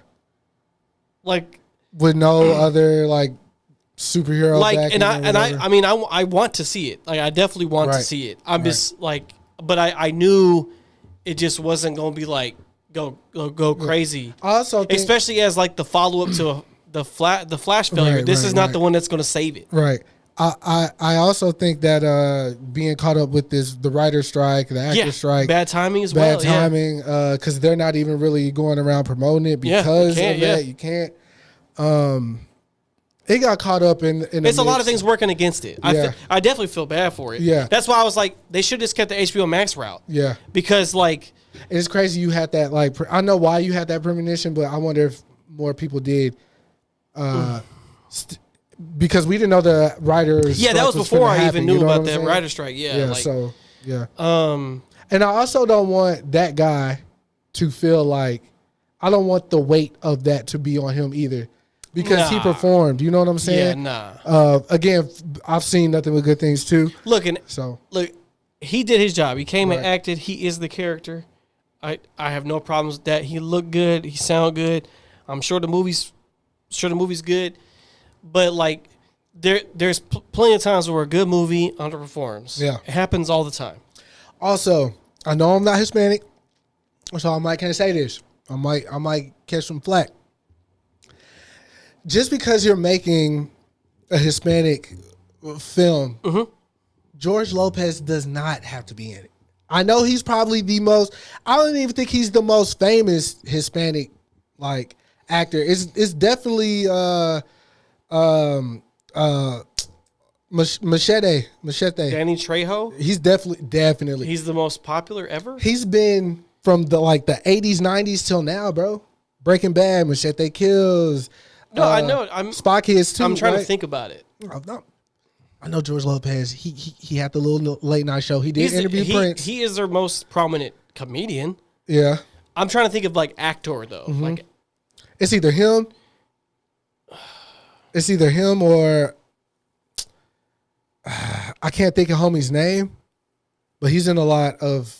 Like with no other like superhero. Like backing I want to see it. Like I definitely want to see it. I'm just like, but I knew it just wasn't gonna be like go crazy. I also think, especially as like the follow up to the Flash failure. This is not the one that's gonna save it. Right. I also think that being caught up with the writer strike, the actor strike, bad timing as well. Bad timing, because they're not even really going around promoting it because of that. You can't. It got caught up in it's a lot of things working against it. I definitely feel bad for it. Yeah, that's why I was like, they should just kept the HBO Max route. Yeah, because like it's crazy you had that. Like I know why you had that premonition, but I wonder if more people did. Because we didn't know the writers. Yeah, that was before I even knew about that writer strike. Yeah. And I also don't want that guy to feel like I don't want the weight of that to be on him either, because he performed. You know what I'm saying? Yeah, again, I've seen nothing but good things too. Look, he did his job. He came and acted. He is the character. I have no problems with that. He looked good. He sounded good. I'm sure the movie's good. But like, there's plenty of times where a good movie underperforms. Yeah, it happens all the time. Also, I know I'm not Hispanic, so I can't say this. I might catch some flack. Just because you're making a Hispanic film, George Lopez does not have to be in it. I know he's probably the most. I don't even think he's the most famous Hispanic like actor. It's definitely. Machete. Danny Trejo. He's definitely. He's the most popular ever. He's been from the 80s, 90s till now, bro. Breaking Bad, Machete Kills. No, I know. Spy Kids too. I'm trying to think about it. I know George Lopez. He had the little late night show. He did interview Prince. He is their most prominent comedian. Yeah. I'm trying to think of like actor though. Like it's either him. It's either him or I can't think of homie's name, but he's in a lot of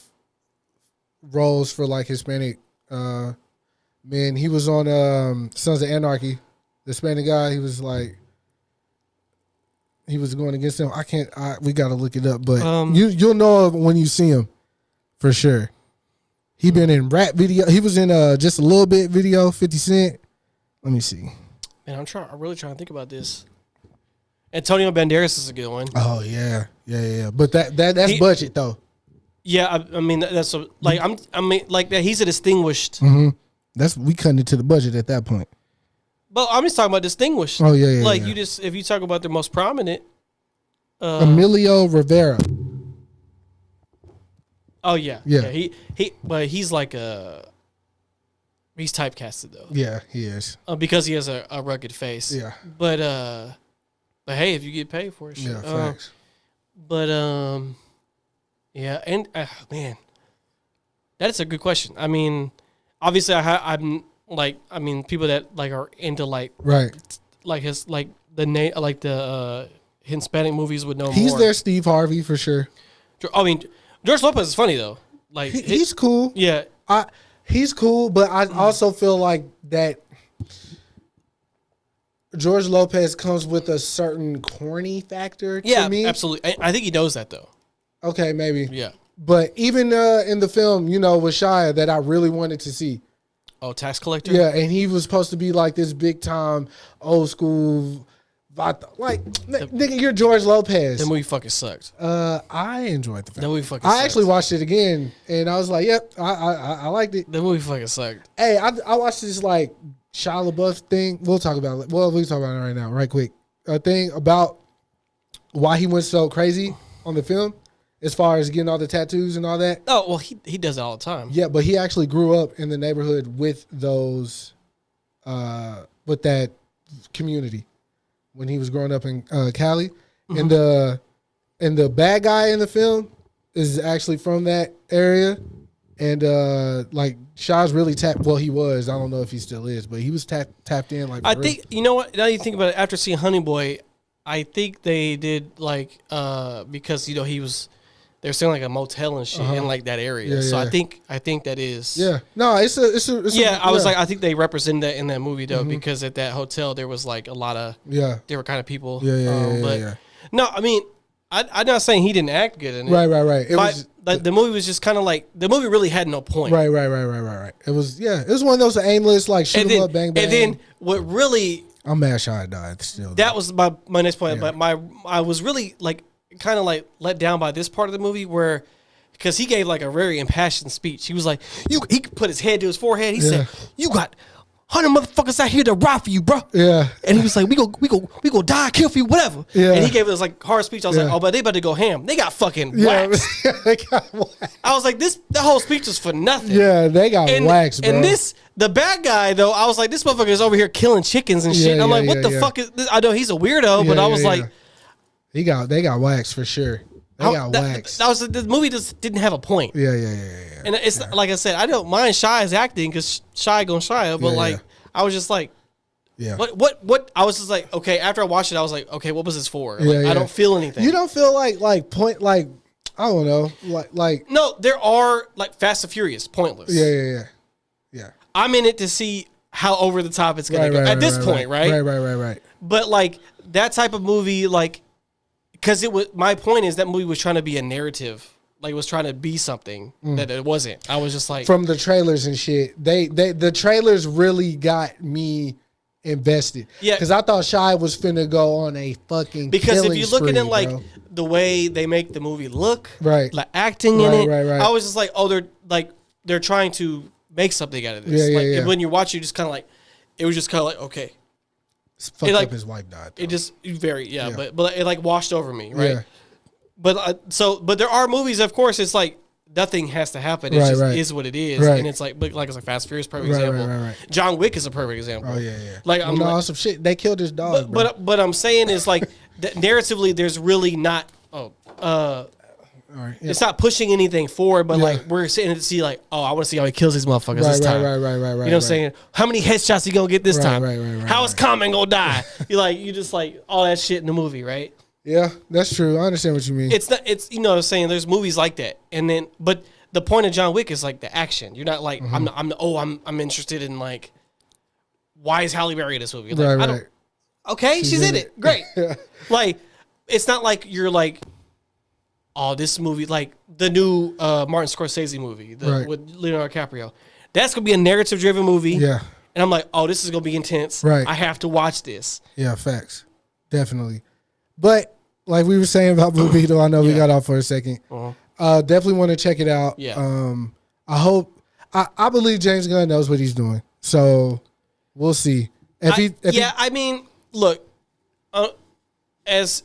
roles for like Hispanic men. He was on Sons of Anarchy, the Hispanic guy. He was going against him. We got to look it up, but you'll know when you see him for sure. He been in rap video. He was in just a little bit video, 50 Cent. Let me see. Man, I'm really trying to think about this. Antonio Banderas is a good one. Oh yeah. But that's budget though. Yeah, I mean that's that. He's a distinguished. We cutting it to the budget at that point. But I'm just talking about distinguished. Oh yeah. If you talk about the most prominent, Emilio Rivera. Oh yeah. But he's like he's typecasted though. Yeah, he is. Because he has a rugged face. Yeah. But hey, if you get paid for it, shit. Yeah, facts. Yeah, and man, that's a good question. I mean, obviously, I'm people that like are into like the Hispanic movies would know more. He's their Steve Harvey for sure. I mean, George Lopez is funny though. Like he's cool. Yeah, he's cool, but I also feel like that George Lopez comes with a certain corny factor to me. Absolutely. I think he knows that though. Okay, maybe. Yeah. But even in the film, with Shia that I really wanted to see. Oh, Tax Collector? Yeah, and he was supposed to be like this big time, old school, nigga, you're George Lopez. That movie fucking sucked. I enjoyed the film. That movie fucking sucked. I actually watched it again, and I was like, yep, I liked it. That movie fucking sucked. Hey, I watched this like Shia LaBeouf thing. We'll talk about it. Well, we can talk about it right now, right quick. A thing about why he went so crazy on the film. As far as getting all the tattoos and all that. Oh, well, he does it all the time. Yeah, but he actually grew up in the neighborhood with those, with that community when he was growing up in Cali. Mm-hmm. And the bad guy in the film is actually from that area. And like Shaw's really tapped. Well, he was. I don't know if he still is, but he was tapped in. Like I think you know what. Now you think about it. After seeing Honey Boy, I think they did like because he was. They're saying like a motel and shit in like that area. Yeah, so yeah. I think that is. Yeah. No, it's I was like, I think they represented that in that movie though, because at that hotel there was like a lot of different kind of people. Yeah. No, I mean, I'm not saying he didn't act good in it. Right. The movie was just kind of like the movie really had no point. Right. It was it was one of those aimless like shoot 'em up, bang bang. And then what really I'm mad Shia died still. That was my next point. Yeah. But I was really like kind of like let down by this part of the movie where because he gave like a very impassioned speech. He was like, he put his head to his forehead. He said, "You got 100 motherfuckers out here to ride for you, bro." Yeah. And he was like, we go die, kill for you, whatever. Yeah. And he gave us like hard speech. I was like, oh, but they about to go ham. They got fucking waxed. They got waxed. I was like, the whole speech was for nothing. Yeah, they got waxed, bro. And the bad guy though, I was like, this motherfucker is over here killing chickens and shit. I'm like, what the fuck is this? I know he's a weirdo, but I was like, they got waxed for sure. They got waxed. The movie just didn't have a point. Yeah. And it's like I said, I don't mind Shia's acting because Shia gonna Shia, but I was just like, what? I was just like, okay. After I watched it, I was like, okay, what was this for? I don't feel anything. You don't feel like I don't know, like. No, there are like Fast and Furious, pointless. Yeah. I'm in it to see how over the top it's gonna go at this point, right? Right. But like that type of movie, like. Because my point is that movie was trying to be a narrative, like it was trying to be something that it wasn't. I was just like from the trailers and shit. The trailers really got me invested. Yeah, because I thought Shia was finna go on a fucking because if you look at it bro. like the way they make the movie look, right, like acting in it, right. I was just like, oh, they're trying to make something out of this. And when you watch, you just kind of like, it was just kind of like okay. Fucked up his wife died. Though. It just but it like washed over me, right? Yeah. But there are movies, of course, it's like nothing has to happen. It just is what it is, and it's like it's like Fast and Furious, perfect example. Right. John Wick is a perfect example. Oh yeah. Like I'm some shit. They killed his dog. But I'm saying is like narratively, there's really not. All right, it's not pushing anything forward, but like we're sitting to see like, oh, I want to see how he kills these motherfuckers this time. Right. You know what I'm saying? How many headshots he gonna get this time? Right. How is Common gonna die? you just like all that shit in the movie, right? Yeah, that's true. I understand what you mean. It's not. It's what I'm saying. There's movies like that, and then but the point of John Wick is like the action. You're not like I'm interested in like why is Halle Berry in this movie? Like, I don't. Okay, she's in it. Great. Like it's not like you're like. Oh, this movie, like the new Martin Scorsese movie with Leonardo DiCaprio. That's going to be a narrative-driven movie. Yeah. And I'm like, oh, this is going to be intense. Right. I have to watch this. Yeah, facts. Definitely. But like we were saying about Blue Beetle, I know we got off for a second. Definitely want to check it out. Yeah. I believe James Gunn knows what he's doing. So we'll see. I mean, look, he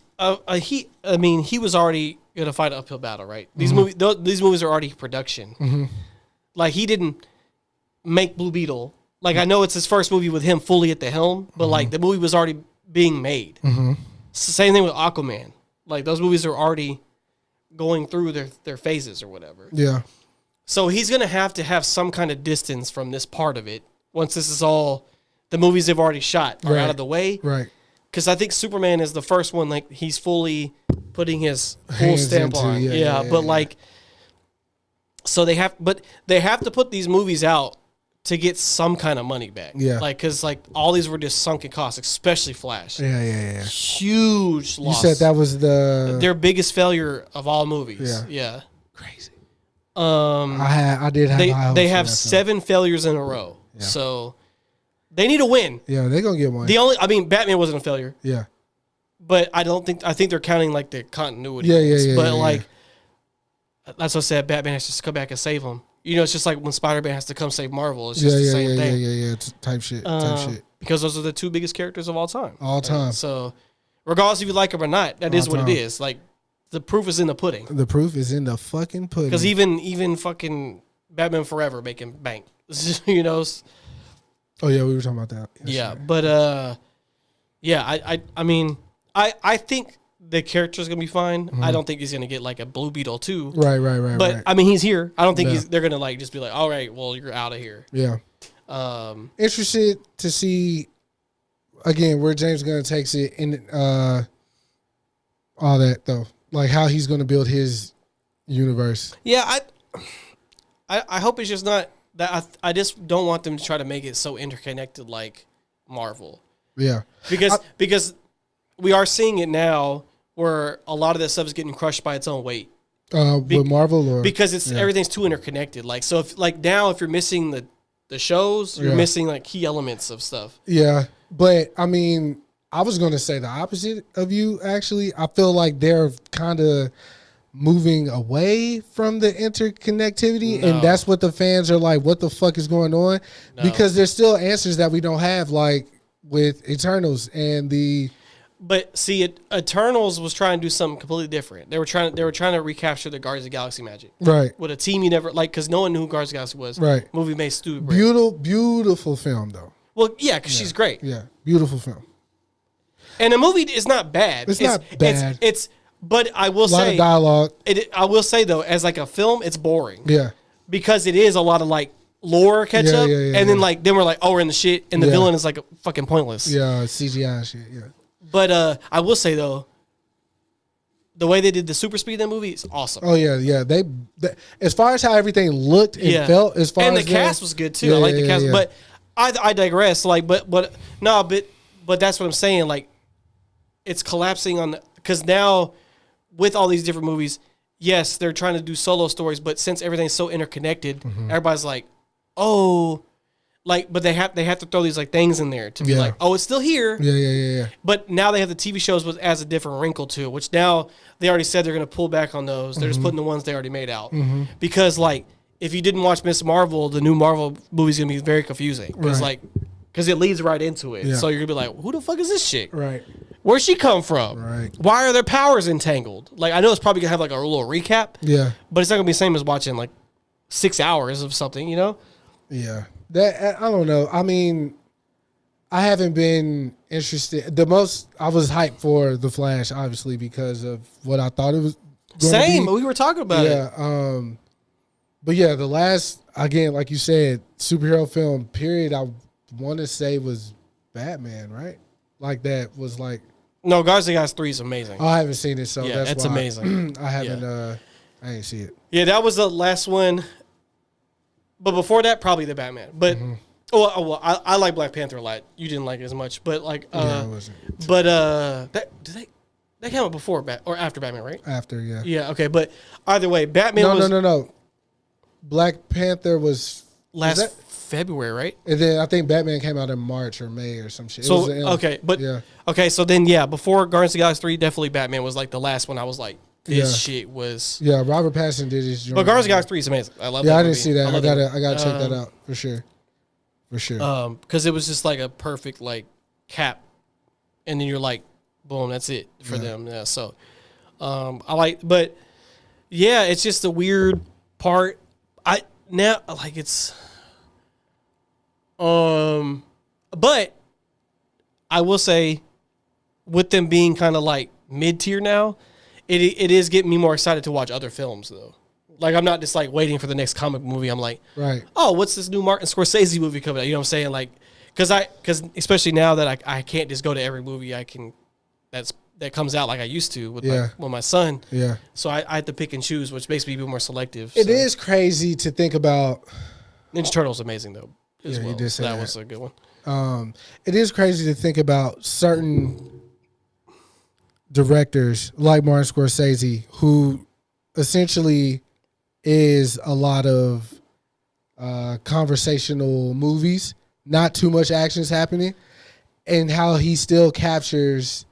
was already going to fight an uphill battle, right? These movies are already production. Mm-hmm. Like he didn't make Blue Beetle. Like I know it's his first movie with him fully at the helm, but like the movie was already being made. It's the same thing with Aquaman. Like those movies are already going through their phases or whatever. Yeah. So he's going to have some kind of distance from this part of it once this is all the movies they've already shot are out of the way. Right. Because I think Superman is the first one, like, he's fully putting his full stamp on. But like, so they have to put these movies out to get some kind of money back. Yeah. Like, because, like, all these were just sunken costs, especially Flash. Yeah. Huge loss. You said that was their biggest failure of all movies. Yeah. Crazy. I did have high hopes They for have that 7 failures in a row. Yeah. So they need a win. Yeah, they're going to get one. Batman wasn't a failure. Yeah. But I think they're counting, like, the continuity. Yeah. But, like, that's what I said. Batman has to come back and save them. You know, it's just like when Spider-Man has to come save Marvel. It's just the same thing. Yeah. It's type shit. Because those are the 2 biggest characters of all time. All time. So, regardless if you like them or not, that is what it is. Like, the proof is in the pudding. The proof is in the fucking pudding. Because even fucking Batman Forever making bank. You know? Oh, yeah, we were talking about that. Yeah, but, I mean, I think the character's going to be fine. I don't think he's going to get, like, a Blue Beetle, too. Right. But, I mean, he's here. I don't think they're going to, like, just be like, all right, well, you're out of here. Yeah. Interested to see, again, where James Gunn takes it in all that, though. Like, how he's going to build his universe. Yeah, I hope it's just not that. I just don't want them to try to make it so interconnected like Marvel. Yeah. Because we are seeing it now where a lot of that stuff is getting crushed by its own weight. With Marvel? Or? Because everything's too interconnected. Like, so if you're missing the shows, you're missing, like, key elements of stuff. Yeah. But, I mean, I was going to say the opposite of you, actually. I feel like they're kind of moving away from the interconnectivity, and that's what the fans are like, what the fuck is going on? No. Because there's still answers that we don't have, like with Eternals and the... But see, Eternals was trying to do something completely different. They were trying to recapture the Guardians of the Galaxy magic. Right. With a team you never... Like, because no one knew who Guardians of the Galaxy was. Right. Movie made stupid. Beautiful film, though. Well, yeah, because she's great. Yeah, beautiful film. And the movie is not bad. It's not bad. But I will say... A lot of dialogue. I will say, though, as like a film, it's boring. Yeah. Because it is a lot of, like, lore catch up. And then, like, then we're like, oh, we're in the shit. And the villain is, like, fucking pointless. Yeah, CGI and shit, yeah. But I will say, though, the way they did the super speed in that movie is awesome. Oh, yeah. They as far as how everything looked and felt, as far and as... the cast was good, too. I like the cast. Yeah. But I digress. Like, but that's what I'm saying. Like, it's collapsing on... Because now... With all these different movies, yes, they're trying to do solo stories, but since everything's so interconnected, everybody's like, oh, like, but they have to throw these like things in there to be like, oh, it's still here. Yeah. But now they have the TV shows as a different wrinkle to it, which now they already said they're going to pull back on those. They're just putting the ones they already made out because, like, if you didn't watch Miss Marvel, the new Marvel movie's going to be very confusing because it leads right into it. Yeah. So you're going to be like, who the fuck is this chick? Right. Where'd she come from? Right. Why are their powers entangled? Like, I know it's probably going to have, like, a little recap. Yeah. But it's not going to be the same as watching, like, 6 hours of something, you know? Yeah. That I don't know. I mean, I haven't been interested. The most I was hyped for The Flash, obviously, because of what I thought it was going Same. to be. We were talking about it. Yeah. But, yeah, the last, again, like you said, superhero film, period, I want to say was Batman, right? Like, that was, like... No, Guardians of the Galaxy 3 is amazing. I haven't seen it, so yeah, that's why amazing. I haven't. I ain't see it. Yeah, that was the last one. But before that, probably the Batman. But I like Black Panther a lot. You didn't like it as much, but like, it wasn't. But that came out before or after Batman, right? After, yeah. Yeah. Okay, but either way, Batman. No. Black Panther was last February, right? And then I think Batman came out in March or May or some shit. So so then before Guardians of the Galaxy 3, definitely Batman was like the last one. I was like, this shit was. Yeah, Robert Pattinson did his job. But Guardians of the Galaxy 3 is amazing. I love that. Yeah, I movie. didn't see that. I gotta check that out for sure. For sure. Because it was just like a perfect like cap, and then you're like, boom, that's it for them. Yeah. So, I like, but yeah, it's just a weird part. But I will say, with them being kind of like mid-tier now, it is getting me more excited to watch other films though. Like, I'm not just like waiting for the next comic movie. I'm like, right. Oh, what's this new Martin Scorsese movie coming out? You know what I'm saying? Like, because especially now that I can't just go to every movie that comes out like I used to with my son. Yeah. So I had to pick and choose, which makes me be more selective. It is crazy to think about. Ninja Turtles amazing though. as well. He did say That was a good one. It is crazy to think about certain directors like Martin Scorsese, who essentially is a lot of conversational movies, not too much action's happening, and how he still captures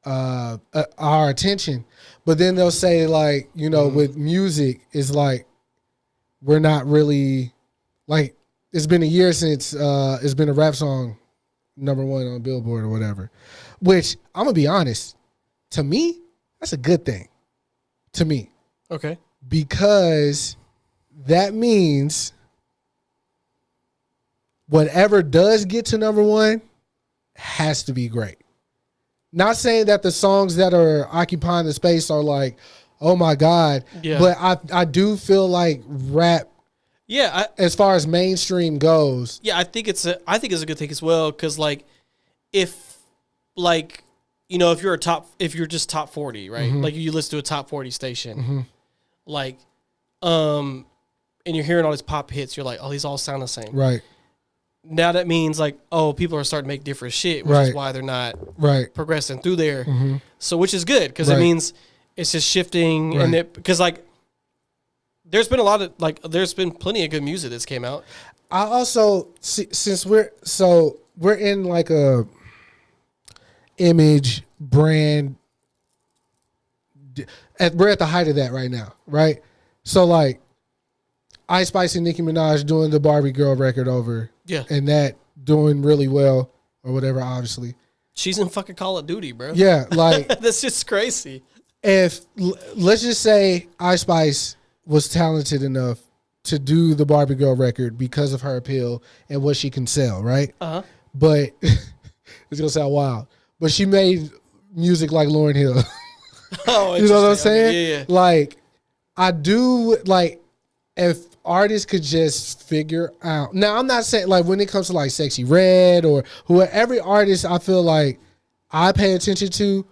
our attention. But then they'll say, like, you know, with music, it's like we're not really, like, it's been a year since it's been a rap song #1 on Billboard or whatever, which I'm gonna be honest, to me, that's a good thing. To me. Okay. Because that means whatever does get to #1 has to be great. Not saying that the songs that are occupying the space are like, oh my God. Yeah. But I do feel like rap, as far as mainstream goes. Yeah, I think it's a good thing as well, because like if like, you know, if you're just top 40, right? Mm-hmm. Like you listen to a top 40 station, like and you're hearing all these pop hits, you're like, oh, these all sound the same. Right. Now that means like, oh, people are starting to make different shit, which is why they're not progressing through there. So which is good, because it means it's just shifting, and because like there's been plenty of good music that's came out. I also since we're in like a image brand, we're at the height of that right now, right? So like Ice Spice and Nicki Minaj doing the Barbie Girl record over, and that doing really well or whatever. Obviously, she's in fucking Call of Duty, bro. Yeah, like that's just crazy. If let's just say Ice Spice was talented enough to do the Barbie Girl record because of her appeal and what she can sell, right? But it's gonna sound wild, but she made music like Lauryn Hill. Oh, you know what I'm saying? Okay, yeah. Like, I do like if artists could just figure out. Now, I'm not saying like when it comes to like Sexy Red or whoever, every artist I feel like I pay attention to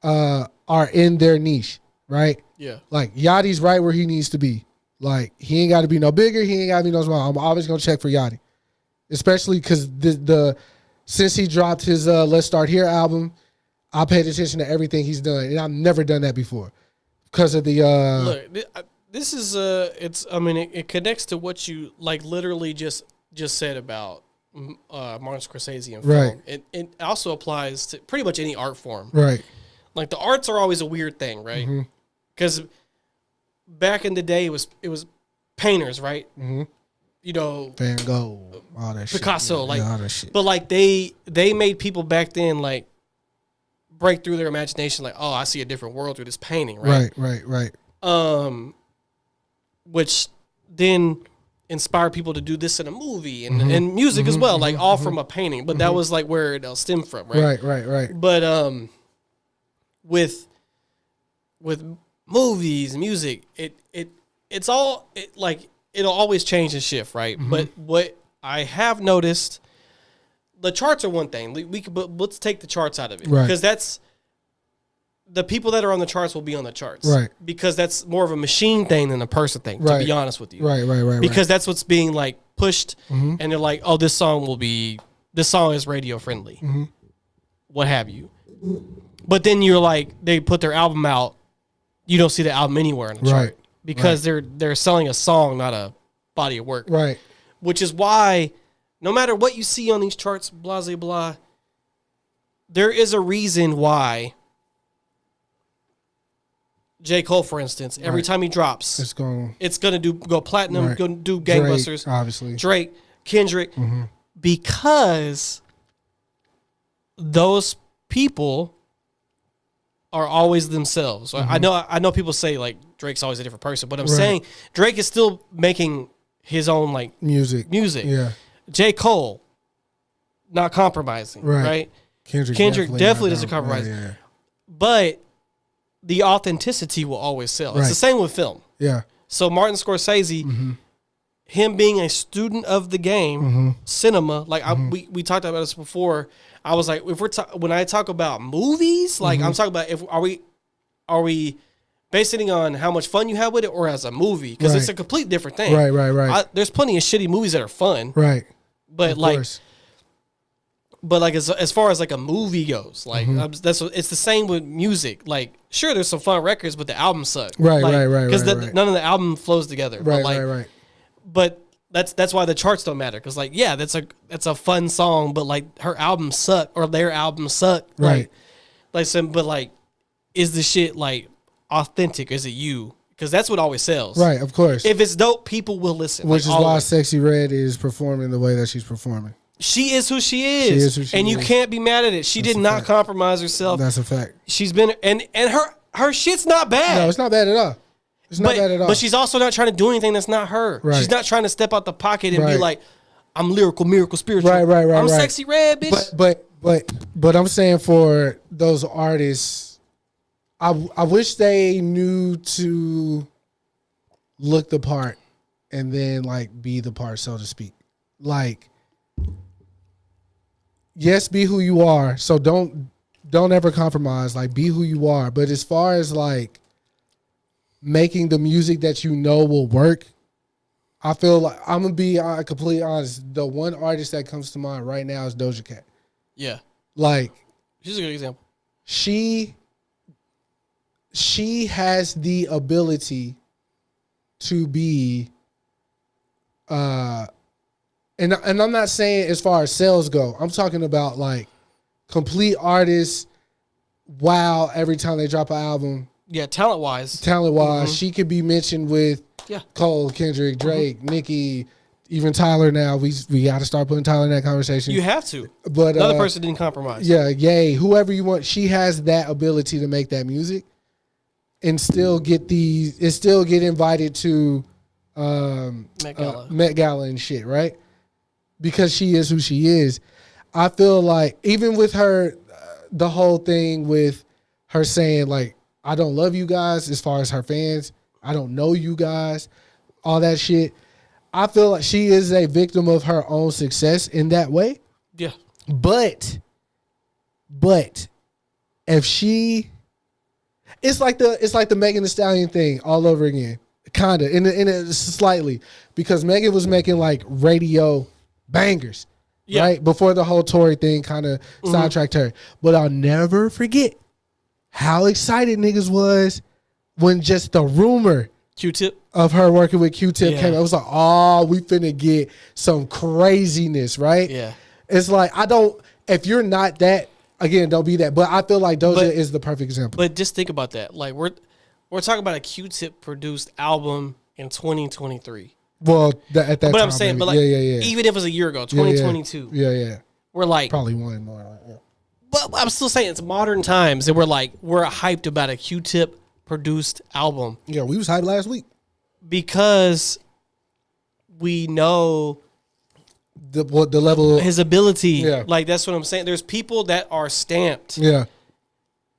are in their niche, right? Yeah. Like Yachty's right where he needs to be. Like he ain't got to be no bigger, he ain't got to be no small. I'm always gonna check for Yachty, especially because since he dropped his Let's Start Here album, I paid attention to everything he's done, and I've never done that before because of the. Look, this is it connects to what you like literally just said about Martin Scorsese and film. It also applies to pretty much any art form, right? Like the arts are always a weird thing, right? Because back in the day, it was painters, right? You know, Van Gogh, all that Picasso, shit. All that shit. But like they made people back then like break through their imagination, like, oh, I see a different world through this painting, right? Right. Which then inspired people to do this in a movie and music as well, like all from a painting. But that was like where it stemmed from, right? Right. But with movies, music, it's all like it'll always change and shift, right? But what I have noticed, the charts are one thing. But let's take the charts out of it, because that's the people that are on the charts will be on the charts, right? Because that's more of a machine thing than a person thing. To be honest with you, right. Because that's what's being like pushed, and they're like, oh, this song is radio friendly, what have you. But then you're like, they put their album out, you don't see the album anywhere in the chart because they're selling a song, not a body of work, right? Which is why, no matter what you see on these charts, blah, blah, blah, there is a reason why J. Cole, for instance, every time he drops, it's going to go platinum, going to do gangbusters. Drake, obviously. Drake, Kendrick, because those people are always themselves. I know people say like Drake's always a different person, but I'm saying Drake is still making his own like music. Yeah. J. Cole, not compromising, right? Kendrick definitely doesn't compromise. Yeah. But the authenticity will always sell. It's the same with film. Yeah. So Martin Scorsese, him being a student of the game, cinema, like we talked about this before. I was like, when I talk about movies, like I'm talking about are we basing it on how much fun you have with it or as a movie, because it's a complete different thing. Right. There's plenty of shitty movies that are fun. Right. But of like, course. but like as far as like a movie goes, like it's the same with music. Like, sure, there's some fun records, but the albums suck. Right. Because none of the album flows together. Right. But that's why the charts don't matter. Because like, yeah, that's a fun song, but like her albums suck or their albums suck. Right. But like, is the shit like authentic? Is it you? Because that's what always sells. Right. Of course. If it's dope, people will listen. Which is why Sexy Red is performing the way that she's performing. She is who she is. And you can't be mad at it. She did not compromise herself. That's a fact. She's been, and her shit's not bad. No, it's not bad at all. It's not bad at all. But she's also not trying to do anything that's not her. Right. She's not trying to step out the pocket and be like, I'm lyrical, miracle, spiritual. Right. I'm Sexy Red, bitch. But I'm saying for those artists, I wish they knew to look the part and then like be the part, so to speak. Like, yes, be who you are. So don't ever compromise. Like, be who you are. But as far as like making the music that you know will work, I feel like I'm gonna be completely honest. The one artist that comes to mind right now is Doja Cat. Yeah, like she's a good example. She has the ability to be, and I'm not saying as far as sales go. I'm talking about like complete artists. Wow, every time they drop an album. Yeah, talent wise, she could be mentioned with Cole, Kendrick, Drake, Nicki, even Tyler. Now we got to start putting Tyler in that conversation. You have to. But another person didn't compromise. Yeah, yay, whoever you want. She has that ability to make that music and still get invited to Met Gala and shit, right? Because she is who she is. I feel like even with her, the whole thing with her saying like, I don't love you guys as far as her fans. I don't know you guys, all that shit. I feel like she is a victim of her own success in that way. Yeah. But if she, it's like the Megan Thee Stallion thing all over again, kind of, in a slightly, because Megan was making like radio bangers, right? Before the whole Tory thing kind of sidetracked her. But I'll never forget how excited niggas was when just the rumor Q-Tip of her working with Q-Tip came. I was like, oh, we finna get some craziness, right? Yeah. It's like, if you're not that, again, don't be that. But I feel like Doja is the perfect example. But just think about that. Like, we're talking about a Q-Tip produced album in 2023. Well, at that time. But I'm saying, maybe. but like, even if it was a year ago, 2022. Yeah. We're like. Probably one more. Yeah. But I'm still saying it's modern times, and we're hyped about a Q-Tip produced album. Yeah, we was hyped last week. Because we know the level of his ability. Yeah. Like, that's what I'm saying. There's people that are stamped. Yeah.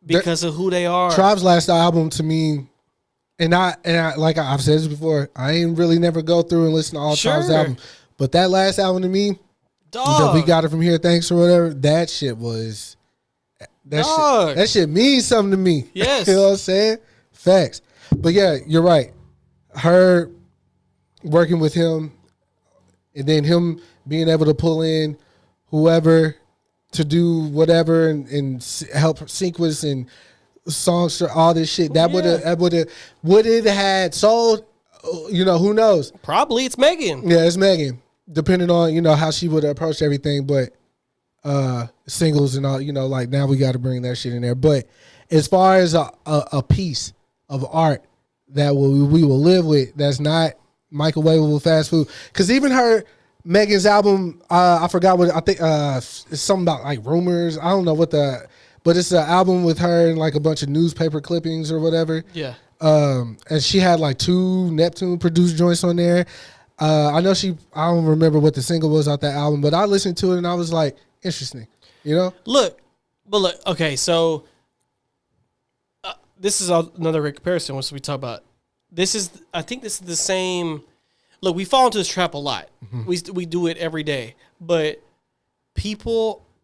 Because of who they are. Tribe's last album to me, and I like I've said this before, I ain't really never go through and listen to all Tribe's albums. But that last album to me, We Got It From Here, thanks or whatever, that shit was that shit means something to me. Yes. You know what I'm saying? Facts. But yeah, you're right. Her working with him and then him being able to pull in whoever to do whatever and help sequence and songs, all this shit. That would it had sold? You know, who knows? Probably it's Megan. Yeah, it's Megan. Depending on, how she would approach everything, but singles and all, like now we got to bring that shit in there. But as far as a piece of art that we will live with, that's not microwavable fast food. Because even Megan's album, I forgot what, I think it's something about like rumors. I don't know but it's an album with her and like a bunch of newspaper clippings or whatever. Yeah. And she had like 2 Neptune produced joints on there. I don't remember what the single was out that album, but I listened to it and I was like, interesting, Look, okay, so this is another great comparison once we talk about. I think this is the same. Look, we fall into this trap a lot. Mm-hmm. We do it every day, but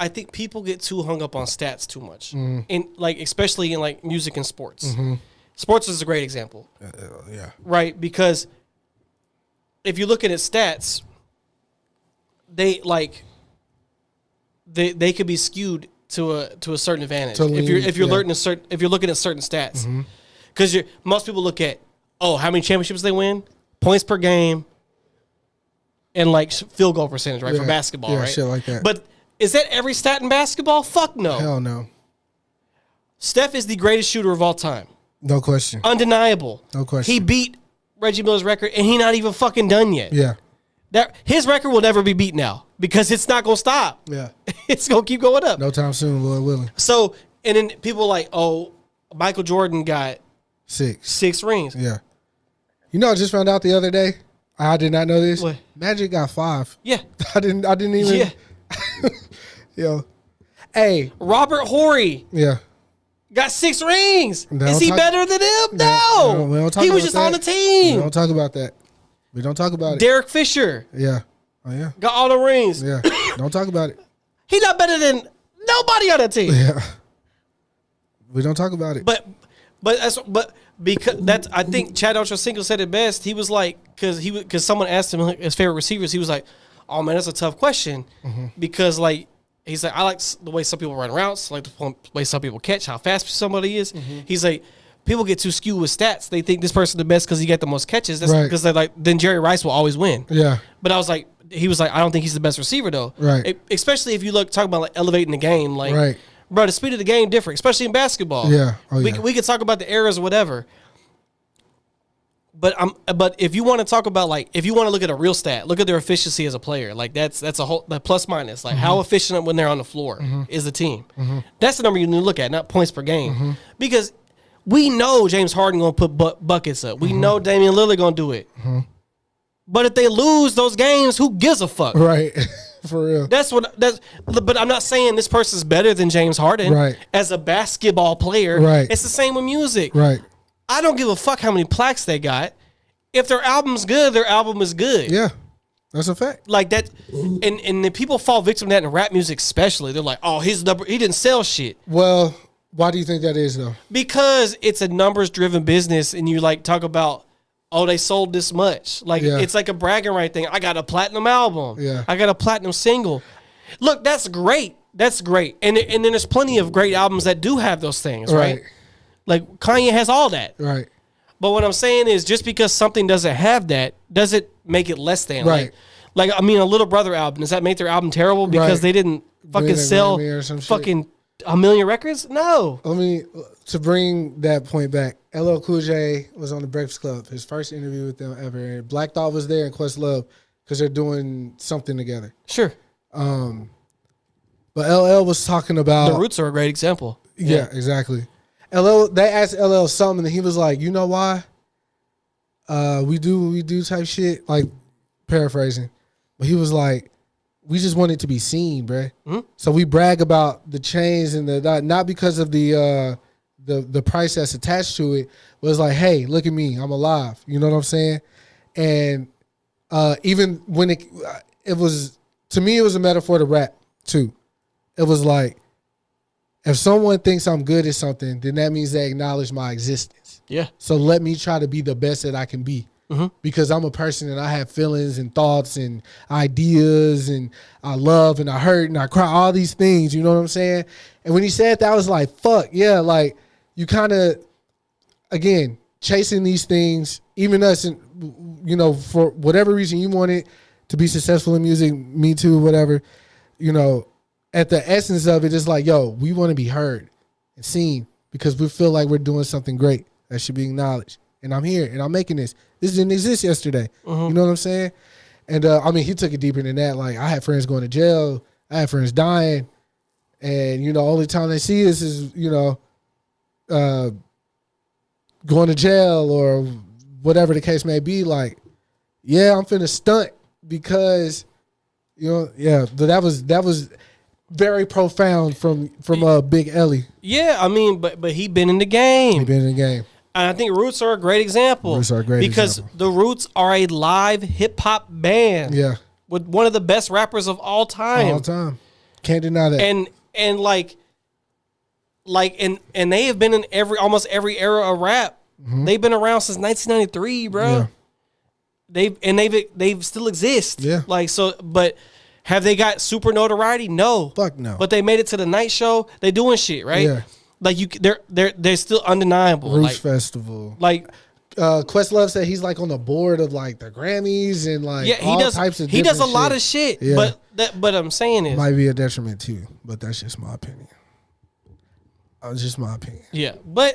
I think people get too hung up on stats too much, and like especially in like music and sports. Mm-hmm. Sports is a great example. Yeah. Right? Because if you're looking at stats, they could be skewed to a certain advantage. If you're looking at certain stats. Because most people look at, how many championships they win, points per game, and like field goal percentage, right? For basketball, right? Shit like that. But is that every stat in basketball? Fuck no. Hell no. Steph is the greatest shooter of all time. No question. Undeniable. No question. He beat Reggie Miller's record, and he's not even fucking done yet. Yeah. His record will never be beat now because it's not going to stop. Yeah. It's going to keep going up. No time soon, Lord willing. So, and then people are like, Michael Jordan got 6 rings. Yeah. You know, I just found out the other day. I did not know this. What? Magic got 5. Yeah. I didn't even. Yeah. Yo. Hey. Robert Horry. Yeah. Got 6 rings. Is he better than him? No. We don't talk he was about just that. on the team. We don't talk about that. We don't talk about it. Derek Fisher. Yeah. Oh, yeah. Got all the rings. Yeah. Don't talk about it. He's not better than nobody on that team. Yeah. We don't talk about it. But because that's, I think Chad Ochocinco said it best. He was like, because someone asked him his favorite receivers. He was like, "Oh man, that's a tough question," because like he's like, I like the way some people run routes, like the way some people catch, how fast somebody is. He's like, people get too skewed with stats. They think this person's the best because he got the most catches. That's because they're like, then Jerry Rice will always win. Yeah. But he was like, I don't think he's the best receiver though. Right. Especially if you talk about like elevating the game, like. Right. Bro, the speed of the game different, especially in basketball. Yeah. We could talk about the errors or whatever. But if you want to talk about like, if you want to look at a real stat, look at their efficiency as a player. Like that's a whole plus minus. Like how efficient when they're on the floor is the team. That's the number you need to look at, not points per game. Because we know James Harden gonna put buckets up. We know Damian Lillard gonna do it. But if they lose those games, who gives a fuck? Right. For real. But I'm not saying this person's better than James Harden. Right. As a basketball player. Right. It's the same with music. Right. I don't give a fuck how many plaques they got. If their album's good, their album is good. Yeah. That's a fact. Like that, and the people fall victim to that in rap music especially. They're like, he didn't sell shit. Well, why do you think that is though? Because it's a numbers driven business, and you like talk about, they sold this much. Like it's like a bragging right thing. I got a platinum album. Yeah. I got a platinum single. Look, that's great. That's great. And then there's plenty of great albums that do have those things, right? Like Kanye has all that. Right. But what I'm saying is just because something doesn't have that, doesn't make it less than. Right. Like I mean, a Little Brother album, does that make their album terrible because they didn't fucking sell fucking a million records? No. To bring that point back, LL Cool J was on the Breakfast Club, his first interview with them ever. And Black Thought was there and Questlove because they're doing something together. Sure. But LL was talking about the Roots are a great example. Yeah, exactly. They asked LL something and he was like, you know why? We do type shit, like paraphrasing. But he was like, we just want it to be seen, bruh. So we brag about the chains and the not because of the price that's attached to it, but it's like, hey, look at me, I'm alive. You know what I'm saying? And even when it was, to me, it was a metaphor to rap too. It was like, if someone thinks I'm good at something, then that means they acknowledge my existence. Yeah. So let me try to be the best that I can be. Because I'm a person and I have feelings and thoughts and ideas and I love and I hurt and I cry, all these things, you know what I'm saying? And when he said that, I was like, fuck, yeah, like you kind of, again, chasing these things, even us, and you know, for whatever reason you wanted to be successful in music, me too, whatever, you know, at the essence of it, it's like, yo, we want to be heard and seen because we feel like we're doing something great that should be acknowledged. And I'm here and I'm making this. This didn't exist yesterday. You know what I'm saying? And I mean, he took it deeper than that. Like, I had friends going to jail. I had friends dying. And, you know, only time they see us is, you know, going to jail or whatever the case may be. Like, yeah, I'm finna stunt because, you know, yeah. But that was very profound from Big Ellie. Yeah, I mean, but he been in the game. He been in the game. And I think Roots are a great example. Roots are a great because example. the Roots are a live hip hop band. Yeah. With one of the best rappers of all time. All time. Can't deny that. And they have been in almost every era of rap They've been around since 1993, bro. Yeah. They've still exist. Yeah. Like, so, but have they got super notoriety? No. Fuck no. But they made it to the night show. They doing shit, right? Yeah. Like they're still undeniable. Roots like, Festival. Like Questlove said he's like on the board of like the Grammys and like types of he does a different lot shit. of shit. Yeah. But I'm saying is might be a detriment too, but that's just my opinion. Just my opinion. Yeah, but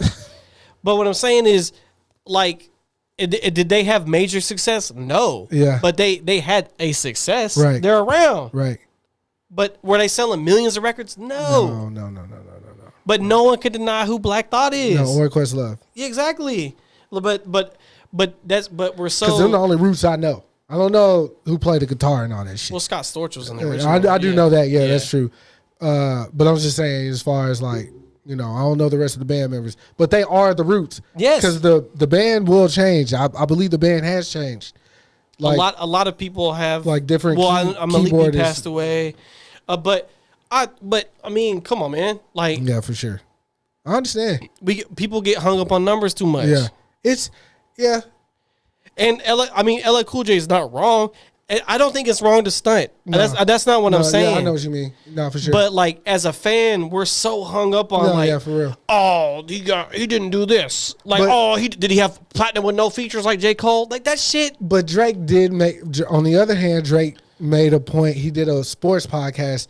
what I'm saying is, like, did they have major success? No. Yeah. But they had a success. Right. They're around. Right. But were they selling millions of records? No. No. But no one can deny who Black Thought is. No, or Questlove. Yeah, exactly. But we're so. Because they're the only roots I know. I don't know who played the guitar and all that shit. Well, Scott Storch was in the original. I do know that. Yeah, that's true. But I was just saying, as far as like, you know, I don't know the rest of the band members, but they are the roots. Yes. Because the band will change. I believe the band has changed. Like, a lot of people have like different. I'm Malik keyboardists. passed away, but I mean, come on, man. Like, yeah, for sure. I understand. People get hung up on numbers too much. Yeah. And LL Cool J is not wrong. I don't think it's wrong to stunt. No. That's not what I'm saying. Yeah, I know what you mean. No, for sure. But like as a fan, we're so hung up on for real. Oh, he didn't do this. Like, did he have platinum with no features like J. Cole? Like that shit. But Drake did make. On the other hand, Drake made a point. He did a sports podcast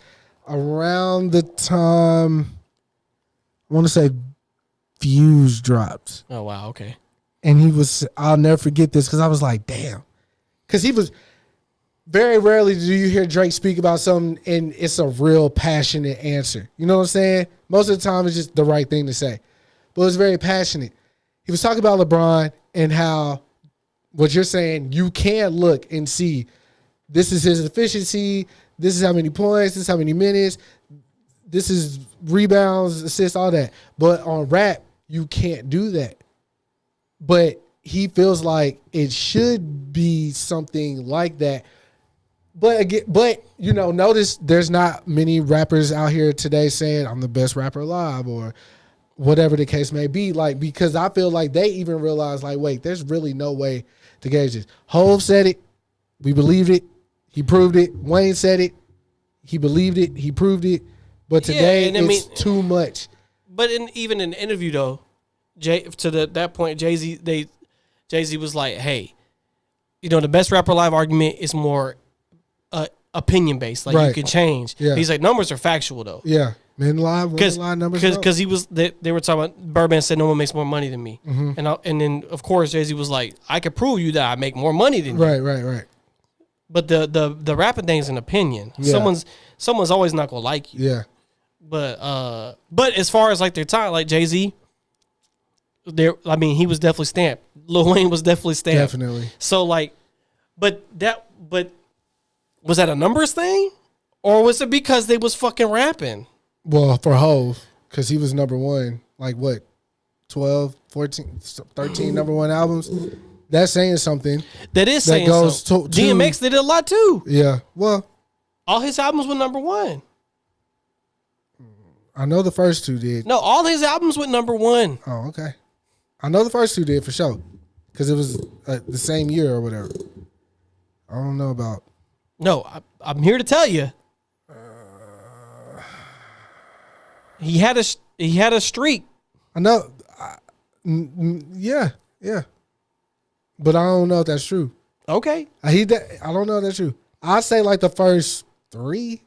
around the time I want to say Fuse dropped. Oh wow, okay. And I'll never forget this because I was like, damn. Because he was, very rarely do you hear Drake speak about something and it's a real passionate answer. You know what I'm saying? Most of the time it's just the right thing to say. But it was very passionate. He was talking about LeBron and how what you're saying, you can look and see this is his efficiency, this is how many points, this is how many minutes, this is rebounds, assists, all that. But on rap, you can't do that. But he feels like it should be something like that. But you know, notice there's not many rappers out here today saying I'm the best rapper alive or whatever the case may be. Like, because I feel like they even realize, like, wait, there's really no way to gauge this. Hov said it, we believed it, he proved it. Wayne said it, he believed it, he proved it. But today it's too much. But even in the interview though, that point, Jay-Z was like, hey, you know, the best rapper alive argument is more opinion based. Like, you can change. Yeah. He's like, numbers are factual though. Yeah. Men live, women live, numbers. Because they were talking about, Birdman said no one makes more money than me. Mm-hmm. And then of course Jay-Z was like, I could prove you that I make more money than you. Right. But the rapping thing is an opinion. Yeah. Someone's always not gonna like you. Yeah. But as far as like their time, like Jay-Z, he was definitely stamped. Lil Wayne was definitely stamped. Definitely. So like, but was that a numbers thing? Or was it because they was fucking rapping? Well, for Hov, because he was number one, like what, 12, 14, 13 number one albums? That's saying something. That is saying something. DMX did it a lot too. Yeah. Well, all his albums were number one. I know the first two did. No, all his albums went number one. Oh, okay. I know the first two did for sure. Because it was the same year or whatever. I don't know about. No, I'm here to tell you. He had a streak. I know. Yeah. But I don't know if that's true. Okay. I don't know if that's true. I'd say like the first 3,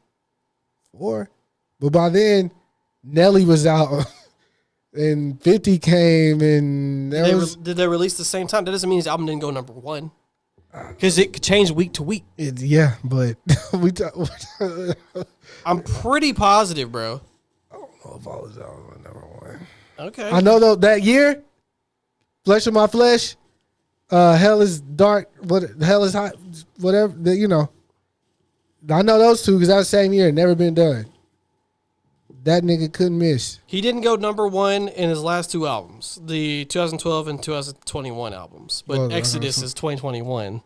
4. But by then, Nelly was out and 50 came and did they release the same time? That doesn't mean his album didn't go number one. Because it could change week to week. Yeah, but I'm pretty positive, bro. I don't know if all his albums were number one. Okay. I know though that year, Flesh of My Flesh, Hell is Dark, Hell is Hot, whatever, you know. I know those two because that was the same year, never been done. That nigga couldn't miss. He didn't go number one in his last two albums, the 2012 and 2021 albums. But Exodus is 2021.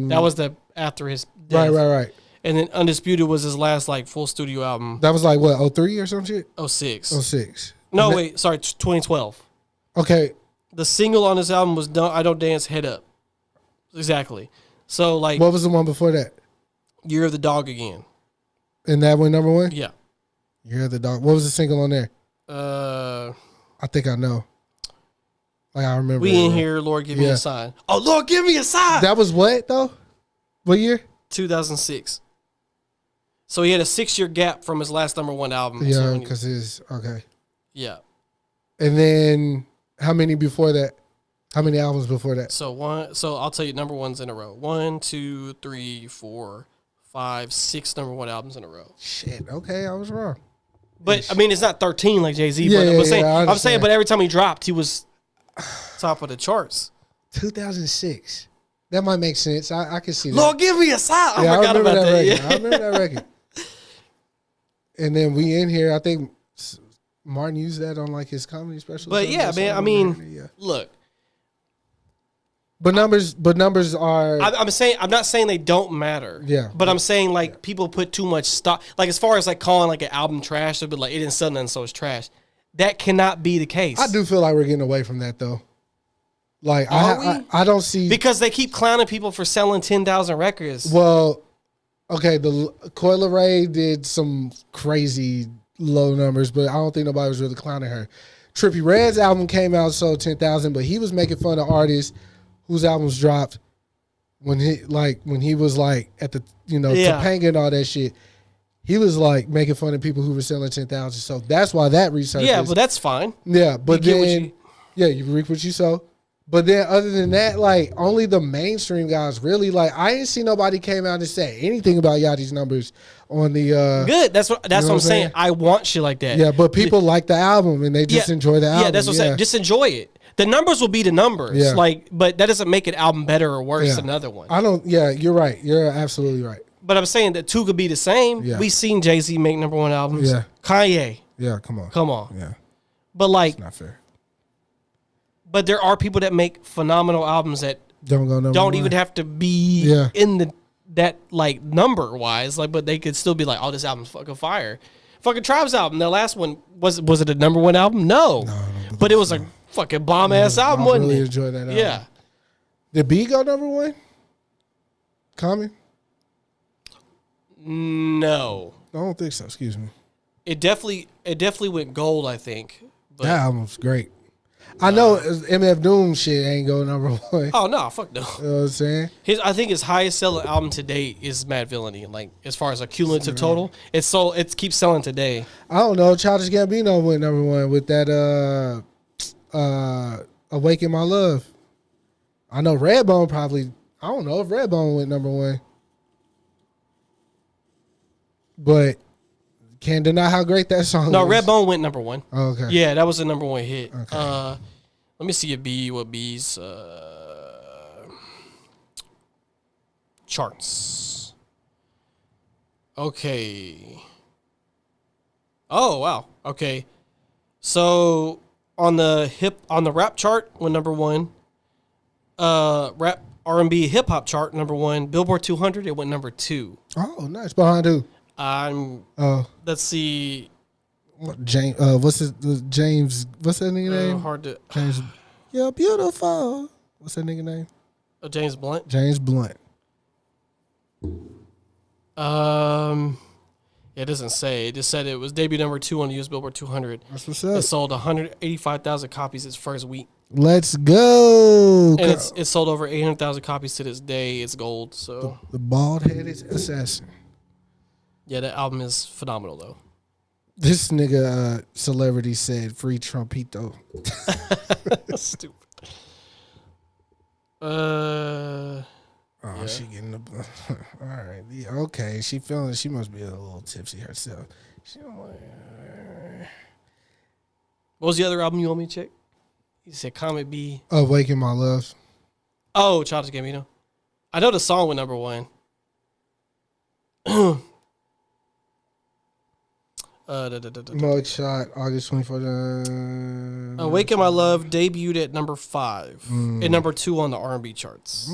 That was after his death. Right. And then Undisputed was his last like full studio album. That was like what, 03 or some shit? 06. 06. No, wait, sorry, 2012. Okay. The single on this album was I Don't Dance, Head Up. Exactly. So, like... What was the one before that? Year of the Dog Again. And that went number 1? Yeah. Year of the Dog. What was the single on there? I think I know. Like, I remember. We in here, Lord, give me a sign. Oh, Lord, give me a sign. That was what, though? What year? 2006. So he had a 6-year gap from his last number 1 album. Yeah, because okay. Yeah. And then how many before that? How many albums before that? So I'll tell you number 1s in a row. 1, 2, 3, 4, 5, 6 number 1 albums in a row. Shit. Okay, I was wrong. But I mean, it's not 13 like Jay-Z. Yeah, but I'm saying, but every time he dropped, he was top of the charts. 2006. That might make sense. I can see that. Lord, give me a sign. I forgot remember about that. record. Yeah. I remember that record. And then we in here. I think Martin used that on like his comedy special. But yeah, man. I mean, look. But numbers are. I'm not saying they don't matter. Yeah. But I'm saying like people put too much stock. Like as far as like calling like an album trash, they'll be like it didn't sell nothing, so it's trash. That cannot be the case. I do feel like we're getting away from that though. Like I don't see because they keep clowning people for selling 10,000 records. Well, okay, the Coi Leray did some crazy low numbers, but I don't think nobody was really clowning her. Trippie Redd's album came out, sold 10,000, but he was making fun of artists whose albums dropped when he was like at the Topanga and all that shit. He was like making fun of people who were selling 10,000. So that's why that research. Yeah, but that's fine. Yeah, but then you reap what you sow. But then other than that, like only the mainstream guys really like. I didn't see nobody came out and say anything about Yachty's numbers on the. Good. That's what I'm saying. I want shit like that. Yeah, but people like the album and they just enjoy the album. Yeah, that's what I'm saying. Just enjoy it. The numbers will be the numbers. Yeah. Like, but that doesn't make an album better or worse than another one. I don't. Yeah, you're right. You're absolutely right. But I'm saying that two could be the same. Yeah. We've seen Jay-Z make number 1 albums. Yeah. Kanye. Yeah, come on. Yeah. But like, it's not fair. But there are people that make phenomenal albums that don't even have to be in that like number wise. Like, but they could still be like, oh, this album's fucking fire. Fucking Tribe's album, the last one was it a number 1 album? No, but it was a fucking bomb ass album. I really enjoyed that album. Yeah. Did B go number 1? Common? No, I don't think so. Excuse me. It definitely went gold. I think that album's great. I know MF Doom shit ain't go number 1. Oh no, fuck no. You know what I'm saying? I think his highest selling album to date is Mad Villainy. Like as far as a cumulative total, it keeps selling today. I don't know. Childish Gambino went number 1 with that Awaken My Love. I know Redbone probably. I don't know if Redbone went number 1, but can't deny how great that song is. No, Redbone went number 1. Oh, okay. Yeah, that was the number 1 hit. Okay. Let me see what B's charts. Okay. Oh wow. Okay. So on the rap chart went number 1. Rap R&B hip hop chart number 1. Billboard 200 it went number 2. Oh, nice. Behind who? Let's see. James. James? What's that nigga name? Hard to. James. You're beautiful. What's that nigga name? James Blunt. James Blunt. It doesn't say. It just said it was debut number 2 on the US Billboard 200. That's what's up. It sold 185,000 copies its first week. Let's go. And it sold over 800,000 copies to this day. It's gold. So the bald-headed assassin. Yeah, that album is phenomenal though. This nigga celebrity said free Trumpito. Stupid. Yeah. She getting the all right. Yeah, okay. She feeling. She must be a little tipsy herself. What was the other album you want me to check? You said Comet B. Awaken My Love. Oh, Childish Gambino. I know the song went number 1. Mugshot, August 24th. Awaken My Love debuted at number 5 and number 2 on the R&B charts.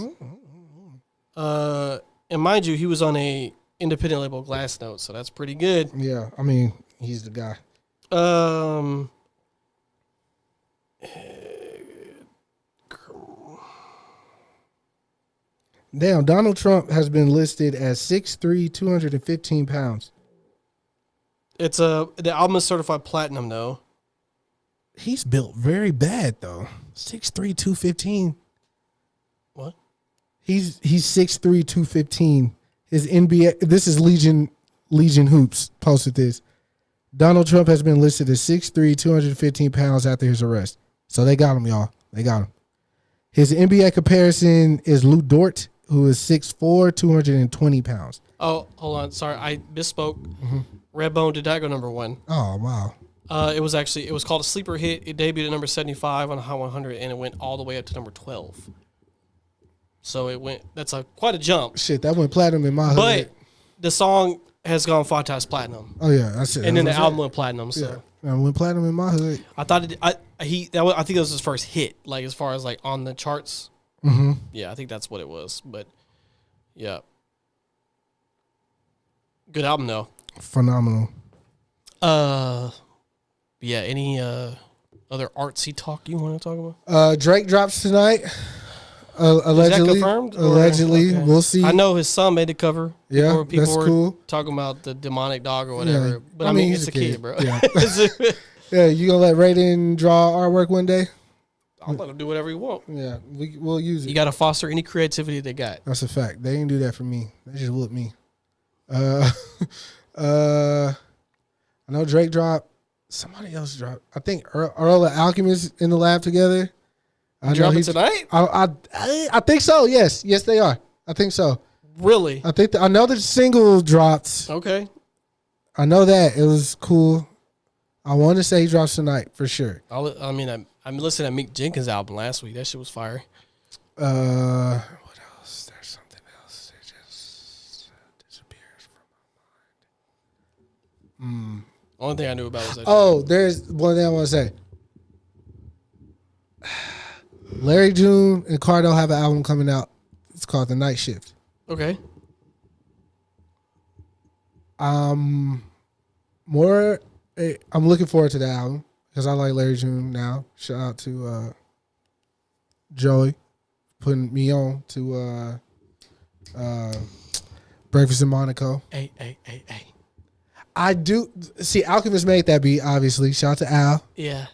And mind you, he was on a independent label, Glass Note, so that's pretty good. Yeah, I mean, he's the guy. Damn, Donald Trump has been listed as 6'3", 215 pounds. The album is certified platinum though. He's built very bad though. 6'3", 215. What? He's 6'3", 215. His NBA. This is Legion Hoops posted this. Donald Trump has been listed as 6'3", 215 pounds after his arrest. So they got him, y'all. They got him. His NBA comparison is Lou Dort, who is 6'4", 220 pounds. Oh, hold on. Sorry, I misspoke. Mm-hmm. Redbone did not go number 1. Oh, wow. It was called a sleeper hit. It debuted at number 75 on Hot 100, and it went all the way up to number 12. So that's quite a jump. Shit, that went platinum in my hood. But the song has gone 5 times platinum. Oh, yeah. That's it. And then the album went platinum. So yeah. I went platinum in my hood. I thought I think it was his first hit, like as far as like on the charts. Mm-hmm. Yeah, I think that's what it was. But yeah, good album though. Phenomenal. Yeah. Any other artsy talk you want to talk about? Drake drops tonight. Allegedly, is that confirmed? Allegedly, Okay. We'll see. I know his son made the cover. Yeah, people that's were cool. Talking about the demonic dog or whatever. Yeah. But I mean, it's a kid, bro. Yeah. Yeah, you gonna let Raiden draw artwork one day? I'll let him do whatever he want. Yeah, we'll use it. You got to foster any creativity they got. That's a fact. They didn't do that for me. They just whooped me. I know Drake dropped. Somebody else dropped. I think Earl and Alchemist in the lab together. Dropping tonight? I think so. Yes, they are. I think so. Really? I know the single dropped. Okay. I know that it was cool. I want to say he drops tonight for sure. I'm listening to Meek Jenkins' album last week. That shit was fire. What else? There's something else. It just disappears from my mind. Only thing I knew about was that. Oh, there's one thing I want to say. Larry June and Cardo have an album coming out. It's called The Night Shift. Okay. I'm looking forward to that album because I like Larry June now. Shout out to Joey putting me on to Breakfast in Monaco. Hey. I do see Alchemist made that beat, obviously. Shout out to Al. Yeah.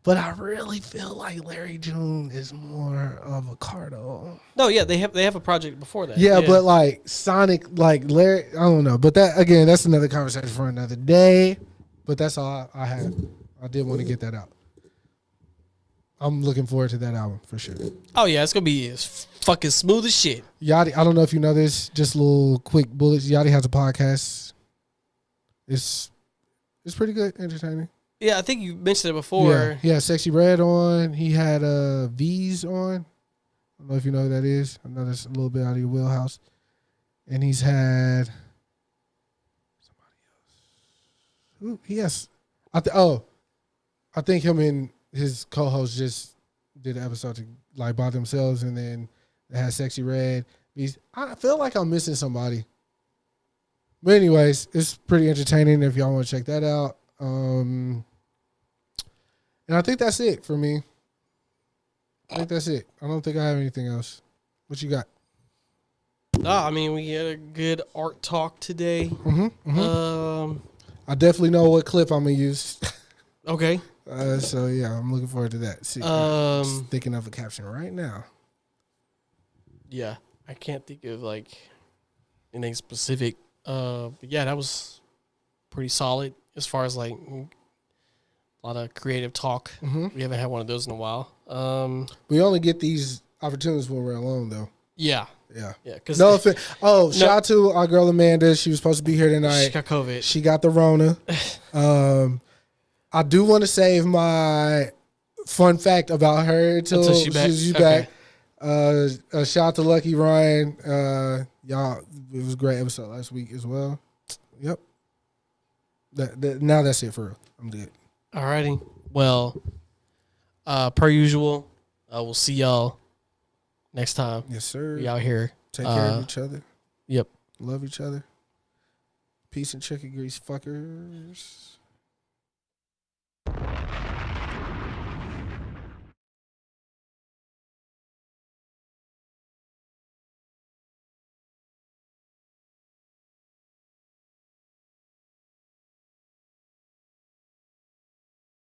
But I really feel like Larry June is more of a Cardo. No, yeah, they have a project before that. Yeah, but like Sonic, like Larry, I don't know. But that again, that's another conversation for another day. But that's all I have. I did want to get that out. I'm looking forward to that album for sure. Oh yeah, it's gonna be as fucking smooth as shit. Yachty, I don't know if you know this. Just little quick bullets. Yachty has a podcast. It's pretty good, entertaining. Yeah, I think you mentioned it before. Yeah, he had Sexy Red on. He had V's on. I don't know if you know who that is. I know that's a little bit out of your wheelhouse. And he's had somebody else. Who he has? I think him and his co-host just did an episode by themselves, and then they had Sexy Red. I feel like I'm missing somebody. But anyways, it's pretty entertaining if y'all want to check that out. And I think that's it for me. I think that's it. I don't think I have anything else. What you got? I mean, we had a good art talk today. I definitely know what clip I'm gonna use. Okay. So yeah, I'm looking forward to that. See, I'm just thinking of a caption right now. Yeah, I can't think of like anything specific. But yeah, that was pretty solid as far as like a lot of creative talk. We haven't had one of those in a while. We only get these opportunities when we're alone, though. Yeah. Cause no offense. Oh, shout out to our girl Amanda. She was supposed to be here tonight. She got COVID. She got the Rona. I do want to save my fun fact about her until she's back. Shout out to Lucky Ryan. Y'all, it was a great episode last week as well. Yep. Now that's it for real. I'm good. Alrighty. Well, per usual, we'll see y'all next time. Yes, sir. We out here. Take care of each other. Yep. Love each other. Peace and chicken grease, fuckers.